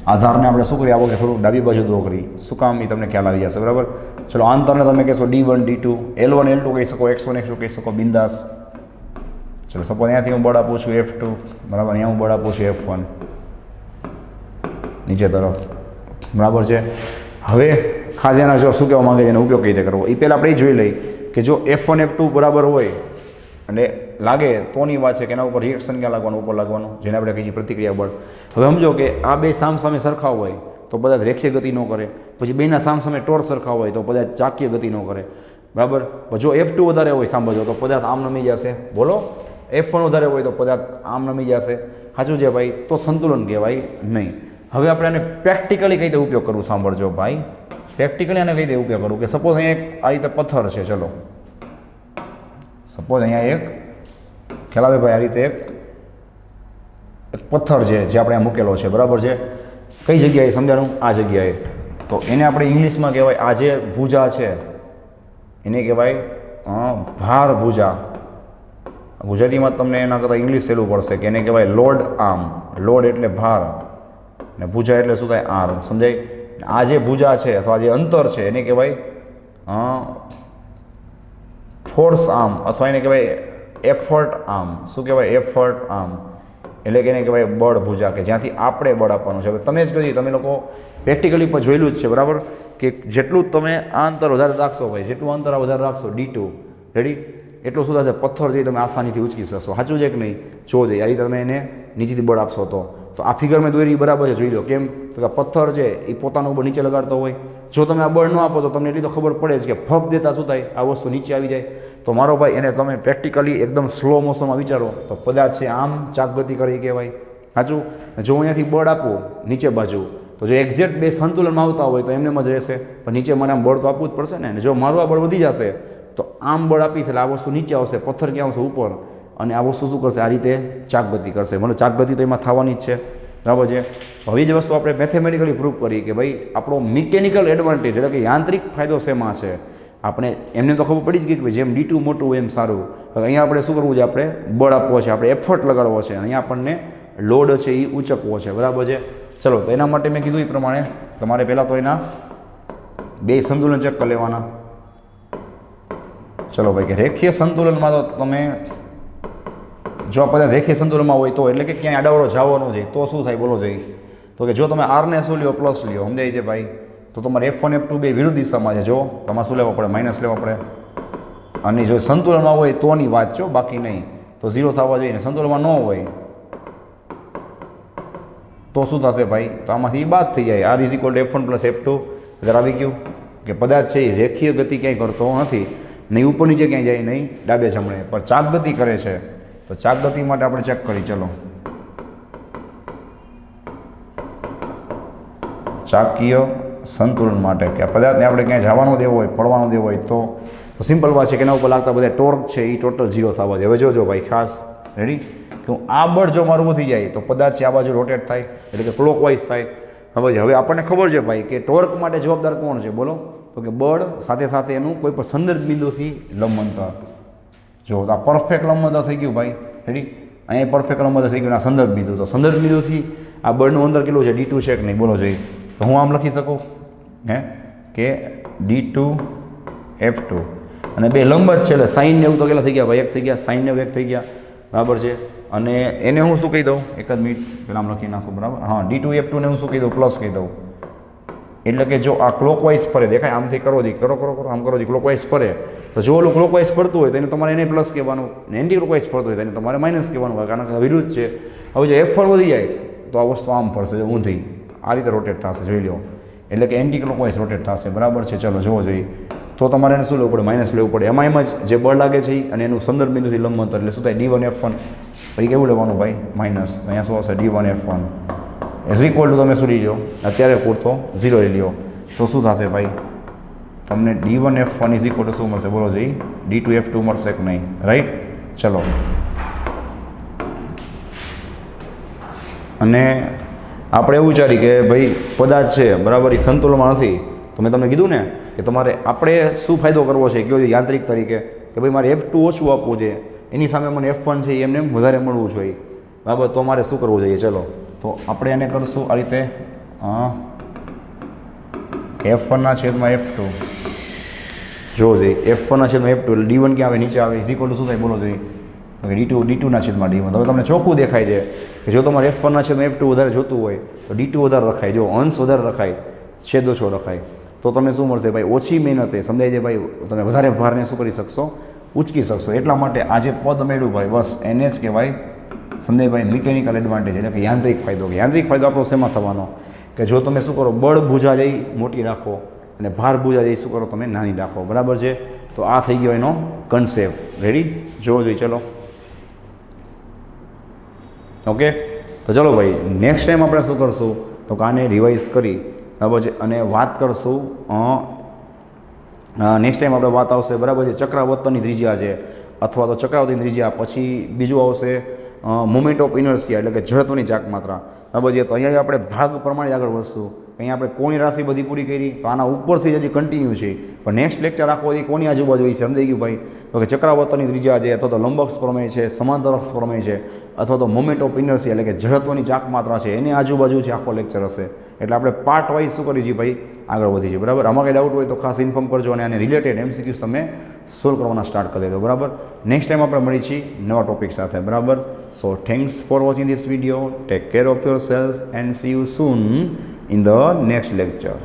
આધારને આપણે શું કરીએ, આવો કે થોડું ડાબી બાજુ દો કરી, શું કામ એ તમને ખ્યાલ આવી જશે, બરાબર. ચલો આંતરને તમે કહેશો D1 D2, L1 L2 કહી શકો, X1 X2 કહી શકો, બિંદાસ. ચલો સપોઝ અહીંયાથી હું બળ આપું છું F2, બરાબર, અહીંયા હું બળ આપું છું F1 નીચે તરફ, બરાબર છે. હવે ખાસ એના જો શું કહેવા માંગે છે, એનો ઉપયોગ કઈ રીતે કરવો એ પહેલાં આપણે એ જોઈ લઈએ કે જો F1 F2 બરાબર હોય અને લાગે તોની વાત છે કે એના ઉપર રિએક્શન ક્યાં લાગવાનું, ઉપર લાગવાનું, જેને આપણે કહીએ પ્રતિક્રિયા બળ. હવે સમજો કે આ બે સામસામે સરખા હોય તો પદાર્થ રેખીય ગતિ ન કરે, પછી બેના સામસામે ટોર્ક સરખા હોય તો પદાર્થ ચાકીય ગતિ ન કરે, બરાબર. જો F2 વધારે હોય સાંભળજો તો પદાર્થ આમ નમી જશે, બોલો. F1 વધારે હોય તો પદાર્થ આમ નમી જશે, સાચું છે ભાઈ, તો સંતુલન કહેવાય નહીં. હવે આપણે આને પ્રેક્ટિકલી કઈ રીતે ઉપયોગ કરવું, સાંભળજો ભાઈ, પ્રેક્ટિકલી આને કઈ રીતે ઉપયોગ કરવું કે સપોઝ અહીંયા આ રીતે પથ્થર છે, ચલો સપોઝ અહીંયા એક ખ્યાલ આવે ભાઈ, આ રીતે એક પથ્થર છે જે આપણે મૂકેલો છે, બરાબર છે. કઈ જગ્યાએ સમજાણું? આ જગ્યાએ. તો એને આપણે ઇંગ્લિશમાં કહેવાય, આ જે ભુજા છે એને કહેવાય ભાર ભુજા. ગુજરાતીમાં તમને એના કરતાં ઇંગ્લિશ સહેલું પડશે કે એને કહેવાય લોડ આર્મ. લોડ એટલે ભાર ને ભુજા એટલે શું થાય, આર્મ, સમજાય. આ જે ભુજા છે અથવા જે અંતર છે એને કહેવાય ફોર્સ આર્મ અથવા એને કહેવાય એફર્ટ આર્મ. શું કહેવાય? એફર્ટ આર્મ એટલે કે એને કહેવાય બળ ભુજા, કે જ્યાંથી આપણે બળ આપવાનું છે. હવે તમે જ કહ્યું, તમે લોકો પ્રેક્ટિકલી પણ જોયેલું જ છે, બરાબર, કે જેટલું તમે આ અંતર વધારે રાખશો ભાઈ, જેટલું અંતર વધારે રાખશો D2, રેડી, એટલું શું થશે, પથ્થર જે તમે આસાનીથી ઉચકી શકશો. સાચું છે કે નહીં? જો જોઈએ આ રીતે તમે એને નીચેથી બળ આપશો તો આ ફિગર મેં દોરી બરાબર છે, જોઈ લો. કેમ? તો કે પથ્થર છે એ પોતાનું બળ નીચે લગાડતો હોય, જો તમે આ બળ ન આપો તો તમને એટલી તો ખબર પડે છે કે ફક દેતા શું થાય, આ વસ્તુ નીચે આવી જાય. તો મારો ભાઈ એને તમે પ્રેક્ટિકલી એકદમ સ્લો મોશનમાં વિચારો તો પદાર્થ છે આમ ચાક ગતિ કરી કહેવાય, સાચું. જો અહીંયાથી બળ આપું નીચે બાજુ તો જો એક્ઝેક્ટ બે સંતુલનમાં આવતા હોય તો એમને જ રહેશે, પણ નીચે મને આમ બળ તો આપવું જ પડશે ને. જો મારું આ બળ વધી જશે તો આમ બળ આપીશ એટલે આ વસ્તુ નીચે આવશે, પથ્થર ક્યાં આવશે, ઉપર, અને આ વસ્તુ શું કરશે, આ રીતે ચાક ગતિ કરશે. મને ચાક ગતિ તો એમાં થવાની જ છે, બરાબર છે. હવે જે વસ્તુ આપણે મેથેમેટિકલી પ્રૂવ કરી કે ભાઈ આપણો મિકેનિકલ એડવાન્ટેજ એટલે કે યાંત્રિક ફાયદો શેમાં છે, આપણે એમને તો ખબર પડી જ ગઈ કે જેમ D2 મોટું હોય એમ સારું. હવે અહીંયા આપણે શું કરવું છે, આપણે બળ આપવો છે, આપણે એફર્ટ લગાડવો છે, અહીંયા આપણને લોડ છે એ ઉચકવો છે, બરાબર છે. ચલો, તો એના માટે મેં કીધું એ પ્રમાણે તમારે પહેલાં તો એના બે સંતુલન ચેક કરી લેવાના. ચલો ભાઈ, કે રેખીય સંતુલનમાં તો તમે જો આ પદાર્થ રેખીય સંતુલનમાં હોય તો, એટલે કે ક્યાંય આડાવડો જવો ન જોઈએ તો શું થાય બોલો જોઈએ? તો કે જો તમે આરને શું લ્યો પ્લસ લ્યો, સમજાય છે ભાઈ, તો તમારે F1 F2 બે વિરુદ્ધ દિશામાં છે. જો તમારે શું લેવો પડે? માઇનસ લેવો પડે. અને જો સંતુલનમાં હોય તોની વાત છો, બાકી નહીં. તો 0 થવા જોઈએ ને સંતુલનમાં ન હોય તો શું થશે ભાઈ? તો આમાંથી બાદ થઈ જાય. R is equal two F1 plus F2. અગર આવી ગયું કે પદાર્થ છે એ રેખીય ગતિ ક્યાંય કરતો નથી, નહીં ઉપર નીચે ક્યાંય જાય, નહીં ડાબે જમણે, પણ ચાક ગતિ કરે છે. તો ચાક ગતિ માટે આપણે ચેક કરી, ચલો ચાકીય સંતુલન માટે કે પદાર્થને આપણે ક્યાંય જવાનો દેવો હોય, પડવાનો દેવો હોય તો સિમ્પલ વાત છે કે એના ઉપર લાગતા બધા ટોર્ક છે એ ટોટલ 0 થવા જોઈએ. હવે જોજો ભાઈ ખાસ, રેડી, કે આ બળ જો મારું વધી જાય તો પદાર્થ છે આ બાજુ રોટેટ થાય, એટલે કે ક્લોકવાઇઝ થાય. હવે આપણને ખબર છે ભાઈ કે ટોર્ક માટે જવાબદાર કોણ છે બોલો? તો કે બળ સાથે સાથે એનું કોઈ પણ સંદર્ભ બિંદુથી લંબ અંતર. જો આ પરફેક્ટ લંબ અંતર થઈ ગયું ભાઈ, રેડી, અહીંયા પરફેક્ટ લંબ અંતર થઈ ગયું. આ સંદર્ભ બિંદુ, તો સંદર્ભ બિંદુથી આ બળનું અંતર કેટલું છે? D2 છે કે નહીં બોલો જોઈએ? તો હું આમ લખી શકું કે D2 F2 અને બે લંબ જ છે એટલે સાઈન ને એવું તો કેટલા થઈ ગયા ભાઈ? 1 થઈ ગયા, સાઈન ને 1 થઈ ગયા, બરાબર છે. અને એને હું શું કહી દઉં? એક જ મિનિટ પહેલાં આમ લખી નાખું, બરાબર. હા, D2 F2 ને હું શું કહી દઉં? પ્લસ કહી દઉં. એટલે કે જો આ ક્લોકવાઇઝ ફરે, દેખાય આમથી કરો જી, કરો આમ કરો જી, ક્લોકવાઇઝ ફરે તો જો ઓલું ક્લોકવાઇઝ ફરતું હોય તો એને તમારે એને પ્લસ કહેવાનું, ને એન્ટી ક્લોકવાઇઝ ફરતું હોય તો એને તમારે માઇનસ કહેવાનું, કારણ કે વિરુદ્ધ છે. હવે જો F1 વધી જાય તો આ વસ્તુ આમ ફરશે, ઊંધી આ રીતે રોટેટ થશે, જોઈ લો, એટલે કે એન્ટી ક્લોકવાઇઝ રોટેટ થશે, બરાબર છે. ચલો જોવો જોઈએ તો તમારે એને શું લેવું પડે? માઇનસ લેવું પડે. એમ જ જે બળ લાગે છે અને એનું સંદર્ભ બિંદુથી લંબ અંતર, એટલે શું થાય? D1 F1. પછી કેવું લેવાનું ભાઈ? માઇનસ. અહીંયા શું હશે? D1 F1 is equal two તમે શું લઈ લો અત્યારે પૂરતો 0 લઈ લો તો શું થશે ભાઈ? તમને D1 F1 is equal two શું મળશે બોલો જોઈએ? D2 F2 મળશે કે નહીં? રાઈટ. ચલો, અને આપણે એવું વિચારી કે ભાઈ પદાર્થ છે બરાબર એ સંતુલનમાં નથી, તો મેં તમને કીધું ને કે તમારે આપણે શું ફાયદો કરવો છે કયો યાંત્રિક તરીકે કે ભાઈ મારે F2 ઓછું આપવું છે, એની સામે મને F1 છે એમને વધારે મળવું જોઈએ, બરાબર. તો મારે શું કરવું જોઈએ? ચલો તો આપણે એને કરશું આ રીતે, F1 છેદમાં F2 જોવો જોઈએ. F1 છેદમાં F2 એટલે D1 ક્યાં આવે? નીચે આવે. ઇઝ ઇક્વલ ટુ શું થાય બોલો જોઈએ? તો કે D2 છેદમાં D1. હવે તમને ચોખ્ખું દેખાય છે કે જો તમારે F1 છેદમાં F2 વધારે જોતું હોય તો D2 વધારે રખાય, જો અંશ વધારે રખાય, છેદ ઓછો રખાય, તો તમે શું મળશે ભાઈ? ઓછી મહેનતે, સમજાય છે ભાઈ, તમે વધારે ભારને શું કરી શકશો? ઉચકી શકશો. એટલા માટે આ જે પદ મેળવ્યું ભાઈ બસ એને જ કહેવાય, સમજાય ભાઈ, મિકેનિકલ એડવાન્ટેજ, એટલે કે યાંત્રિક ફાયદો. યાંત્રિક ફાયદો આપણો શેમાં થવાનો? કે જો તમે શું કરો? બળ ભુજા જઈ મોટી રાખો અને ભાર ભુજા જઈ શું કરો? તમે નાની રાખો, બરાબર છે. તો આ થઈ ગયો એનો કન્સેપ્ટ. રેડી? જોવો જોઈએ. ચલો ઓકે, તો ચલો ભાઈ નેક્સ્ટ ટાઈમ આપણે શું કરશું? તો આને રિવાઇઝ કરી, બરાબર છે, અને વાત કરશું. નેક્સ્ટ ટાઈમ આપણે વાત આવશે, બરાબર છે, ચક્રાવર્તનની ત્રિજ્યા છે અથવા તો ચક્રાવર્તનની ત્રિજ્યા, પછી બીજું આવશે મોમેન્ટ ઓફ ઇનર્શિયા, એટલે કે જડત્વની ચાક માત્રા, બરાબર છે. તો અહીંયા આપણે ભાગ પ્રમાણે આગળ વધશું. અહીંયા આપણે કોની રાશિ બધી પૂરી કરી, તો આના ઉપરથી હજી કન્ટિન્યુ છે, પણ નેક્સ્ટ લેક્ચર આખો એ કોની આજુબાજુ હોય છે, સમજાઈ ગયું ભાઈ? તો કે ચક્રાવર્તનની ત્રિજ્યા છે, અથવા તો લંબક્ષ પ્રમેય છે, સમાંતરક્ષ પ્રમેય છે, અથવા તો મોમેન્ટ ઓફ ઇનર્શિયા એટલે કે જડત્વની ચાક માત્રા છે, એની આજુબાજુ છે આખો લેક્ચર હશે. એટલે આપણે પાર્ટ વાઇઝ શું કરી છીએ ભાઈ? આગળ વધી છે, બરાબર. આમાં કંઈ ડાઉટ હોય તો ખાસ ઇન્ફોર્મ કરજો અને આને રિલેટેડ MCQs તમે સોલ્વ કરવાના સ્ટાર્ટ કરી દેજો, બરાબર. નેક્સ્ટ ટાઈમ આપણે મળી છીએ નવા ટોપિક સાથે, બરાબર. સો thanks for watching this video. Take care of your self and C you soon in the next lecture.